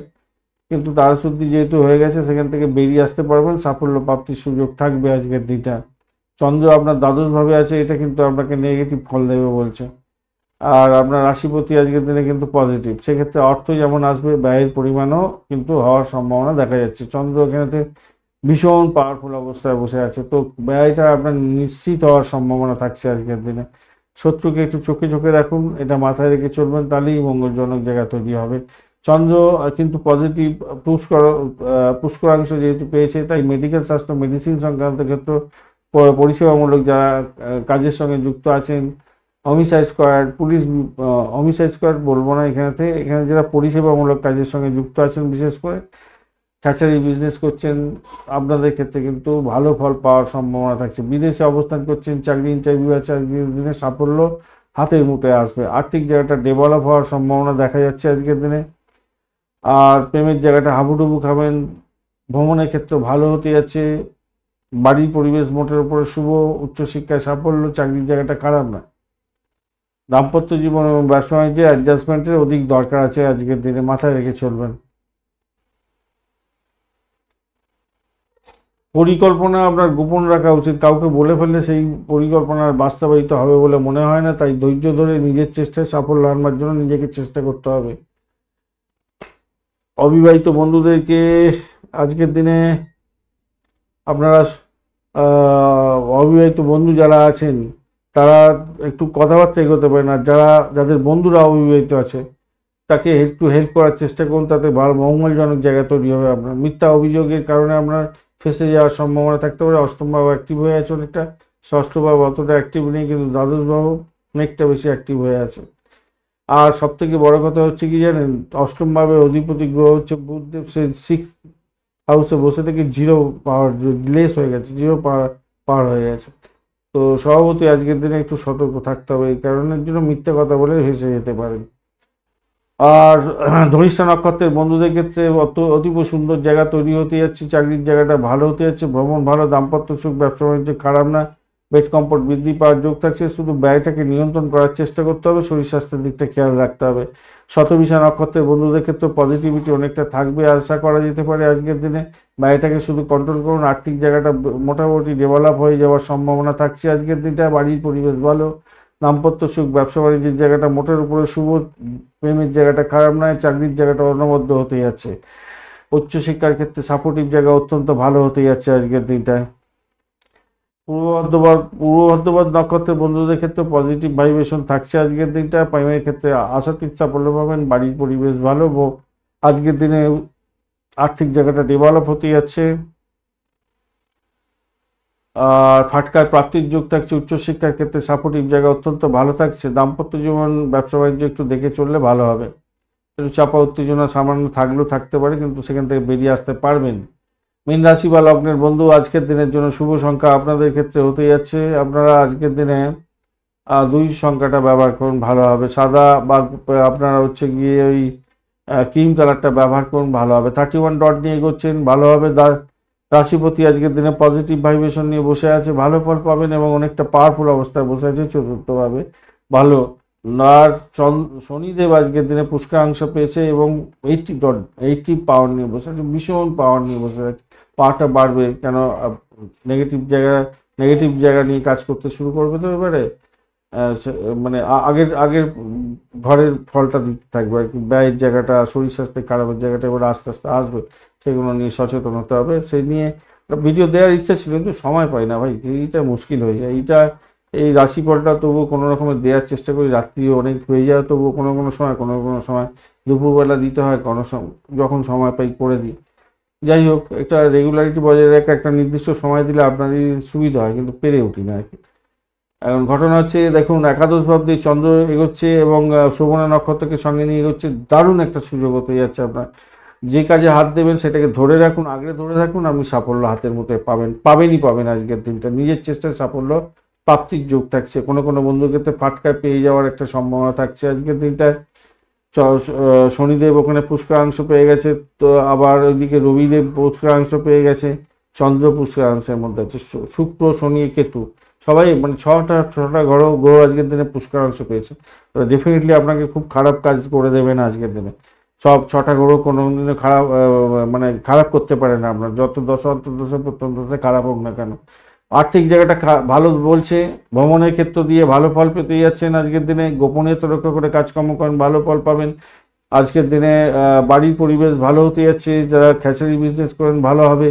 কিন্তু তারশুদ্ধি যেহেতু হয়ে গেছে সেখান থেকে বেরিয়ে আসতে পারবেন, সাফল্য প্রাপ্তির সুযোগ থাকবে আজকের দিনটা। চন্দ্র আপনার দ্বাদশভাবে আছে, এটা কিন্তু আপনাকে নেগেটিভ ফল দেবে বলছে। আর আপনার রাশিপতি আজকের দিনে কিন্তু পজিটিভ, সেক্ষেত্রে অর্থ যেমন আসবে ব্যয়ের পরিমাণও কিন্তু হওয়ার সম্ভাবনা দেখা যাচ্ছে। চন্দ্র এখানে ভীষণ পাওয়ারফুল অবস্থায় বসে আছে, তো ব্যয়টা আপনার নিশ্চিত হওয়ার সম্ভাবনা থাকছে আজকের দিনে। শত্রুকে একটু চোখে চোখে রাখুন, এটা মাথায় রেখে চলবেন, তাহলেই মঙ্গলজনক জায়গা তৈরি হবে। চন্দ্র কিন্তু পজিটিভ পুষ্করাংশ যেহেতু পেয়েছে, তাই মেডিকেল স্বাস্থ্য মেডিসিন সংক্রান্ত ক্ষেত্র, পরিষেবামূলক যারা কাজের সঙ্গে যুক্ত আছেন, homicide squad police, homicide squad বলবো না এখানে যারা পরিষেবামূলক কাজের সঙ্গে যুক্ত আছেন, বিশেষ করে হ্যাচারি বিজনেস করছেন, আপনাদের ক্ষেত্রে কিন্তু ভালো ফল পাওয়ার সম্ভাবনা থাকছে। বিদেশে অবস্থান করছেন, চাকরি ইন্টারভিউ আছে, আজকের দিনে সাফল্য হাতের মুঠোয় আসবে। আর্থিক জায়গাটা ডেভেলপ হওয়ার সম্ভাবনা দেখা যাচ্ছে আজকের দিনে। আর প্রেমের জায়গাটা হাবুডুবু খাবেন, ভ্রমণের ক্ষেত্রে ভালো হতে যাচ্ছে। বাড়ির পরিবেশ মোটের উপরে শুভ, উচ্চশিক্ষায় সাফল্য, চাকরির জায়গাটা খারাপ না। দাম্পত্য জীবন এবং ব্যবসা বাণিজ্যে অ্যাডজাস্টমেন্টের অধিক দরকার আছে আজকের দিনে, মাথায় রেখে চলবেন। পরিকল্পনা আপনার গোপন রাখা উচিত, কাউকে বলে ফেললে সেই পরিকল্পনার বাস্তবায়িত হবে বলে মনে হয় না, তাই ধৈর্য ধরে নিজের চেষ্টায় সাফল্য আনবার জন্য নিজেকে চেষ্টা করতে হবে। অবিবাহিত বন্ধুদেরকে আজকের দিনে আপনারা অবিবাহিত বন্ধু যারা আছেন তারা একটু কথাবার্তা এগোতে পারেন, আর যাদের বন্ধুরা অবিবাহিত আছে তাকে একটু হেল্প করার চেষ্টা করুন, তাতে ভালো মঙ্গলজনক জায়গা তৈরি হবে। আপনার মিথ্যা অভিযোগের কারণে আপনার ফেসে যাওয়ার সম্ভাবনা থাকতে পারে। অষ্টম ভাব অ্যাক্টিভ হয়ে আছে অনেকটা, ষষ্ঠ ভাব অতটা অ্যাক্টিভ নেই, কিন্তু দ্বাদশ ভাব অনেকটা বেশি অ্যাক্টিভ হয়ে আছে। আর সব থেকে বড় কথা হচ্ছে কি জানেন, অষ্টম ভাবের অধিপতি গ্রহ হচ্ছে বুধদেব, সে 6th হাউসে বসে থেকে 0 পাওয়ার লেস হয়ে গেছে, 0 পাওয়ার হয়ে গেছে। তো স্বভাবতই আজকের দিনে একটু সতর্ক থাকতে হবে, এই কারণের জন্য মিথ্যে কথা বলে ভেসে যেতে পারেন। আর ধনিষ্ঠা নক্ষত্রের বন্ধুদের ক্ষেত্রে অতীব সুন্দর জায়গা তৈরি হতে যাচ্ছে, চাকরির জায়গাটা ভালো হতে যাচ্ছে, ভ্রমণ ভালো, দাম্পত্য সুখ, ব্যবসা বাণিজ্য খারাপ না, বেড কমফোর্ট বৃদ্ধি পাওয়ার যোগ থাকছে। শুধু ব্যয়টাকে নিয়ন্ত্রণ করার চেষ্টা করতে হবে, শরীর স্বাস্থ্যের দিকটা খেয়াল রাখতে হবে। শতভিষা নক্ষত্রের বন্ধুদের ক্ষেত্রে পজিটিভিটি অনেকটা থাকবে, আশা করা যেতে পারে আজকের দিনে। ব্যয়টাকে শুধু কন্ট্রোল করুন, আর্থিক জায়গাটা মোটামুটি ডেভেলপ হয়ে যাওয়ার সম্ভাবনা থাকছে আজকের দিনটা। বাড়ির পরিবেশ ভালো, দাম্পত্য সুখ, ব্যবসা বাণিজ্যের জায়গাটা মোটের উপরে শুভ, প্রেমের জায়গাটা খারাপ নয়, চাকরির জায়গাটা অনবদ্য হতে যাচ্ছে। উচ্চশিক্ষার ক্ষেত্রে সাপোর্টিভ জায়গা অত্যন্ত ভালো হতে যাচ্ছে আজকের দিনটায়। পূর্ব বর্ধমান নক্ষত্রের বন্ধুদের ক্ষেত্রে পজিটিভ ভাইব্রেশন থাকছে আজকের দিনটা। প্রেমের ক্ষেত্রে আশাতীত সাফল্য পাবেন, বাড়ির পরিবেশ ভালো, আজকের দিনে আর্থিক জায়গাটা ডেভেলপ হতে যাচ্ছে। আর ফাটকার প্রাপ্তির যোগ থাকছে, উচ্চশিক্ষার ক্ষেত্রে সাপোর্টিভ জায়গা অত্যন্ত ভালো থাকছে। দাম্পত্য জীবন ব্যবসা বাণিজ্য একটু দেখে চললে ভালো হবে, একটু চাপা উত্তেজনা সামান্য থাকলেও থাকতে পারে, কিন্তু সেখান থেকে বেরিয়ে আসতে পারবেন। মীন রাশি বা লগ্নের বন্ধু আজকের দিনের জন্য শুভ সংখ্যা আপনাদের ক্ষেত্রে হতে যাচ্ছে, আপনারা আজকের দিনে 2 সংখ্যাটা ব্যবহার করুন, ভালো হবে। সাদা বা আপনারা হচ্ছে গিয়ে ওই ক্রিম কালারটা ব্যবহার করুন, ভালো হবে। 31 ডট নিয়ে এগোচ্ছেন, ভালো হবে। রাশিপতি আজকের দিনে পজিটিভ ভাইব্রেশন নিয়ে বসে আছে, ভালো ফল পাবেন এবং অনেকটা পাওয়ারফুল অবস্থায় বসে আছে, চতুর্থভাবে ভালো। আর শনিদেব আজকের দিনে পুষ্করাংশ পেয়েছে এবং 80 পাওয়ার নিয়ে বসে আছে, ভীষণ পাওয়ার নিয়ে বসে আছে। পাওয়ারটা বাড়বে কেন, নেগেটিভ জায়গা নিয়ে কাজ করতে শুরু করবে, তো এবারে মানে আগের ঘরের ফলটা দিতে থাকবে আর কি। ব্যয়ের জায়গাটা, শরীর স্বাস্থ্যের খারাপের জায়গাটা এবার আস্তে আস্তে আসবে, সেগুলো নিয়ে সচেতন হতে হবে। সেই নিয়ে ভিডিও দেওয়ার ইচ্ছা ছিল, কিন্তু সময় পাই না ভাই, এইটা মুশকিল হয়ে যায়। এই রাশিফলটা তবুও কোনো রকমের দেওয়ার চেষ্টা করি। রাত্রি অনেক হয়ে যায়, তবুও কোনো কোনো সময় দুপুরবেলা দিতে হয়, কোনো যখন সময় পাই করে দিই। যাই হোক, একটা রেগুলারিটি বজায় রাখা, একটা নির্দিষ্ট সময় দিলে আপনারই সুবিধা হয়, কিন্তু পেরে উঠি না আর কি। এখন ঘটনা হচ্ছে, দেখুন একাদশ ভাব দিয়ে চন্দ্র এগোচ্ছে এবং শ্রবণা নক্ষত্রকে সঙ্গে নিয়ে এগোচ্ছে। দারুণ একটা সুযোগ হতে যাচ্ছে আপনার। যে কাজে হাত দেবেন সেটাকে ধরে রাখুন, আগলে ধরে রাখুন, আপনি সাফল্য হাতের মুঠোয় পাবেন আজকের দিনটা। নিজের চেষ্টায় সাফল্য প্রাপ্তির যোগ থাকছে। কোনো কোনো বন্ধুর ক্ষেত্রে ফাটকায় পেয়ে যাওয়ার একটা সম্ভাবনা থাকছে আজকের দিনটায়। শনিদেব ওখানে পুষ্করাংশ পেয়ে গেছে, তো আবার ওইদিকে রবিদেব পুষ্করাংশ পেয়ে গেছে, চন্দ্র পুষ্করাংশের মধ্যে আছে, শুক্র শনি কেতু সবাই মানে ছটা গ্রহ আজকের দিনে পুষ্করাংশ পেয়েছে। তো ডেফিনেটলি আপনাকে খুব খারাপ কাজ করে দেবে না আজকের দিনে। সব ছটা গ্রহ কোনো দিনে খারাপ মানে খারাপ করতে পারে না আপনার, যত দশা অন্তর্দশা প্রত্যন্তদশা খারাপ হোক না কেন। আর্থিক জায়গাটা ভালো বলছে, ভ্রমণের ক্ষেত্র দিয়ে ভালো ফল পেতে যাচ্ছেন আজকের দিনে। গোপনীয়তা রক্ষা করে কাজকর্ম করেন, ভালো ফল পাবেন আজকের দিনে। বাড়ির পরিবেশ ভালো হতে যাচ্ছে। যারা খ্যাচারি বিজনেস করেন ভালো হবে।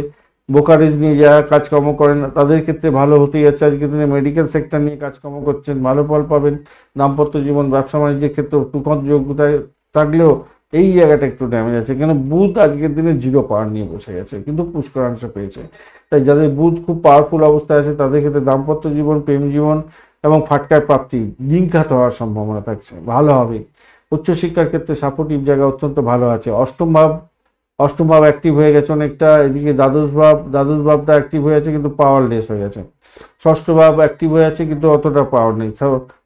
ব্রোকারেজ নিয়ে যারা কাজকর্ম করেন তাদের ক্ষেত্রে ভালো হতে যাচ্ছে আজকের দিনে। মেডিকেল সেক্টর নিয়ে কাজকর্ম করছেন, ভালো ফল পাবেন। দাম্পত্য জীবন, ব্যবসা বাণিজ্যের ক্ষেত্রে তুফান যোগ্যতায় থাকলেও এই জায়গাটা একটু ড্যামেজ আছে, কেন বুধ আজকের দিনে 0 পাওয়ার নিয়ে বসে গেছে, কিন্তু পুষ্করাংশ পেয়েছে। তাই যাদের বুধ খুব পাওয়ারফুল অবস্থায় আছে তাদের ক্ষেত্রে দাম্পত্য জীবন, প্রেম জীবন এবং ফাটকার প্রাপ্তি লিঙ্ঘাত হওয়ার সম্ভাবনা থাকছে, ভালো হবে। উচ্চশিক্ষার ক্ষেত্রে সাপোর্টিভ জায়গা অত্যন্ত ভালো আছে। অষ্টম ভাব অ্যাক্টিভ হয়ে গেছে অনেকটা। এদিকে দ্বাদশ ভাবটা অ্যাক্টিভ হয়ে আছে, কিন্তু পাওয়ারলেস হয়ে গেছে। ষষ্ঠ ভাব অ্যাক্টিভ হয়ে আছে, কিন্তু অতটা পাওয়ার নেই।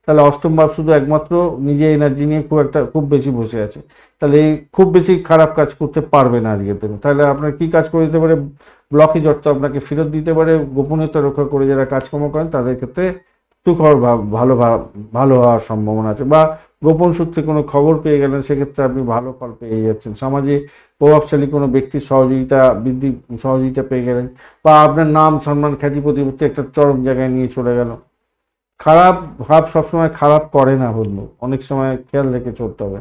তাহলে অষ্টম ভাব শুধু একমাত্র নিজে এনার্জি নিয়ে খুব বেশি বসে আছে। তাহলে এই খুব বেশি খারাপ কাজ করতে পারবে না আজকের দিনে। তাহলে আপনার কি কাজ করে দিতে পারে? ব্লকেজ অর্থ আপনাকে ফেরত দিতে পারে। গোপনীয়তা রক্ষা করে যারা কাজকর্ম করেন তাদের ক্ষেত্রে সুখবর ভালো হওয়ার সম্ভাবনা আছে। বা গোপন সূত্রে কোনো খবর পেয়ে গেলেন, সেক্ষেত্রে আপনি ভালো ফল পেয়ে যাচ্ছেন। সমাজে প্রভাবশালী কোনো ব্যক্তির সহযোগিতা পেয়ে গেলেন, বা আপনার নাম সম্মান খ্যাতি প্রতিপত্তি একটা চরম জায়গায় নিয়ে চলে গেল। খারাপ ভাব সবসময় খারাপ করে না বলবো, অনেক সময় খেয়াল রেখে চলতে হবে।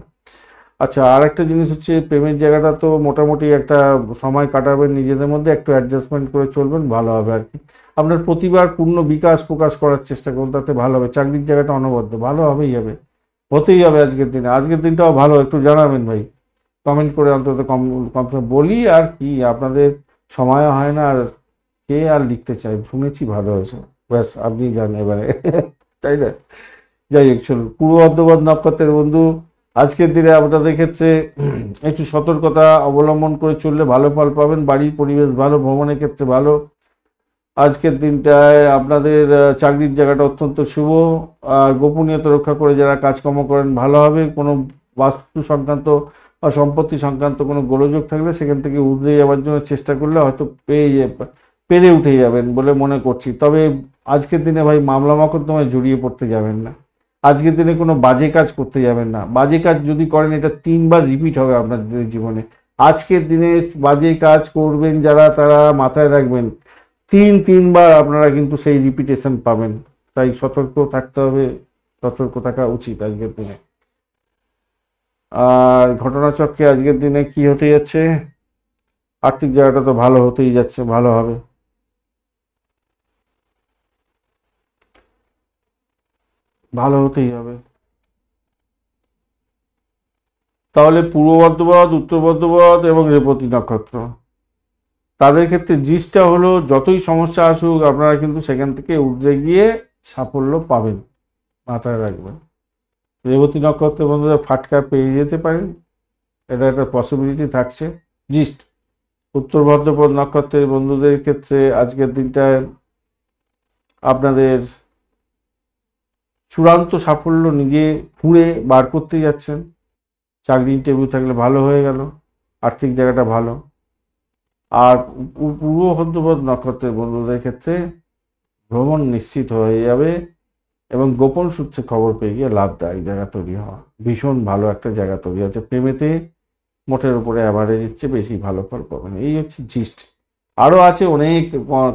আচ্ছা, আর একটা জিনিস হচ্ছে, পেমেন্ট জায়গাটা তো মোটামুটি একটা সময় কাটাবেন নিজেদের মধ্যে, একটু অ্যাডজাস্টমেন্ট করে চলবেন, ভালো হবে আর কি। আপনার প্রতিবার পূর্ণ বিকাশ প্রকাশ করার চেষ্টা করুন, তাতে ভালো হবে। চাকরির জায়গাটা অনবদ্য, ভালো হতেই হবে আজকের দিনে। আজকের দিনটাও ভালো, একটু জানাবেন ভাই, কমেন্ট করে অন্তত কম বলি আর কি। আপনাদের সময় হয় না, আর কে আর লিখতে চাই, শুনেছি ভালো হয়েছে, ব্যাস আপনি জান এবারে তাই না? যাই হোক, চলুন পূর্ব বর্ধমান নক্ষত্রের বন্ধু, আজকের দিনে আপনাদের ক্ষেত্রে একটু সতর্কতা অবলম্বন করে চললে ভালো ফল পাবেন। বাড়ির পরিবেশ ভালো, ভ্রমণের ক্ষেত্রে ভালো। আজকের দিনটায় আপনাদের চাকরির জায়গাটা অত্যন্ত শুভ। আর গোপনীয়তা রক্ষা করে যারা কাজকর্ম করেন ভালো হবে। কোনো বাস্তু সংক্রান্ত বা সম্পত্তি সংক্রান্ত কোনো গোলযোগ থাকলে সেখান থেকে উঠে যাওয়ার জন্য চেষ্টা করলে হয়তো পেরে উঠে যাবেন বলে মনে করছি। তবে আজকের দিনে ভাই মামলা মকদ্দমায় জড়িয়ে পড়তে যাবেন না। আজকের দিনে কোনো বাজে কাজ করতে যাবেন না। বাজে কাজ যদি করেন, এটা 3বার রিপিট হবে আপনাদের জীবনে। আজকের দিনে বাজে কাজ করবেন যারা, তারা মাথায় রাখবেন 3বার আপনারা কিন্তু সেই রিপিটেশন পাবেন। তাই সতর্ক থাকতে হবে, সতর্ক থাকা উচিত আজকের দিনে। আর ঘটনাচক্রে আজকের দিনে কি হতে যাচ্ছে? আর্থিক জায়গাটা তো ভালো হতেই যাচ্ছে, ভালো হবে। ভালো হতেই হবে। তাহলে পূর্ব বর্ধমান, উত্তর বর্ধমান এবং রেবতী নক্ষত্র, তাদের ক্ষেত্রে জিসটা হলো, যতই সমস্যা আসুক আপনারা কিন্তু সেখান থেকে উঠে গিয়ে সাফল্য পাবেন, মাথায় রাখবেন। রেবতী নক্ষত্রের বন্ধুরা ফাটকা পেয়ে যেতে পারেন, এটা একটা পসিবিলিটি থাকছে। জিস্ট উত্তর বর্ধমান নক্ষত্রের বন্ধুদের ক্ষেত্রে আজকের দিনটায় আপনাদের চূড়ান্ত সাফল্য নিজে খুঁড়ে বার করতে যাচ্ছেন। চাকরি ইন্টারভিউ থাকলে ভালো হয়ে গেল, আর্থিক জায়গাটা ভালো। আর পূর্ব বর্ধমান নক্ষত্রের বন্ধুদের ক্ষেত্রে ভ্রমণ নিশ্চিত হয়ে যাবে এবং গোপন সূত্রে খবর পেয়ে গিয়ে লাভদায়ক জায়গা তৈরি হওয়া, ভীষণ ভালো একটা জায়গা তৈরি আছে। প্রেমেতে মোটের উপরে অ্যাভারেজ হচ্ছে, বেশি ভালো ফল পাবেন, এই হচ্ছে জিস্ট। আরও আছে অনেক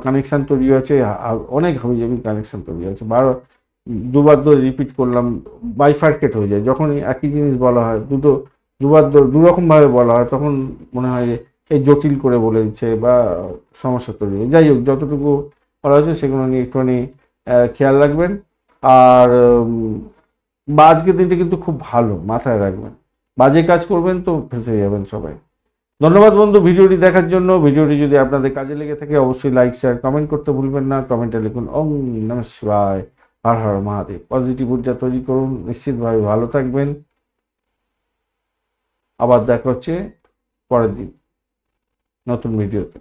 কানেকশান তৈরি হয়েছে, অনেক হাবিজাবি কানেকশান তৈরি হয়েছে। দুবার ধরে রিপিট করলাম, বাইফার্কেট হয়ে যায় যখন একই জিনিস বলা হয়, দুবার দুরকমভাবে বলা হয়, তখন মনে হয় যে এই জটিল করে বলে দিচ্ছে বা সমস্যা তৈরি হয়। যাই হোক, যতটুকু বলা হয়েছে সেগুলো নিয়ে একটুখানি খেয়াল রাখবেন। আর বা আজকের দিনটা কিন্তু খুব ভালো, মাথায় রাখবেন। বাজে কাজ করবেন তো ফেঁসে যাবেন সবাই। ধন্যবাদ বন্ধু ভিডিওটি দেখার জন্য। ভিডিওটি যদি আপনাদের কাজে লেগে থাকে অবশ্যই লাইক শেয়ার কমেন্ট করতে ভুলবেন না। কমেন্টে লিখুন ওম নমঃ শিবায়, হর হর মহাদেব। পজিটিভ ঊর্জা তৈরি করুন, নিশ্চিতভাবে ভালো থাকবেন। আবার দেখা হচ্ছে পরের দিন নতুন ভিডিওতে।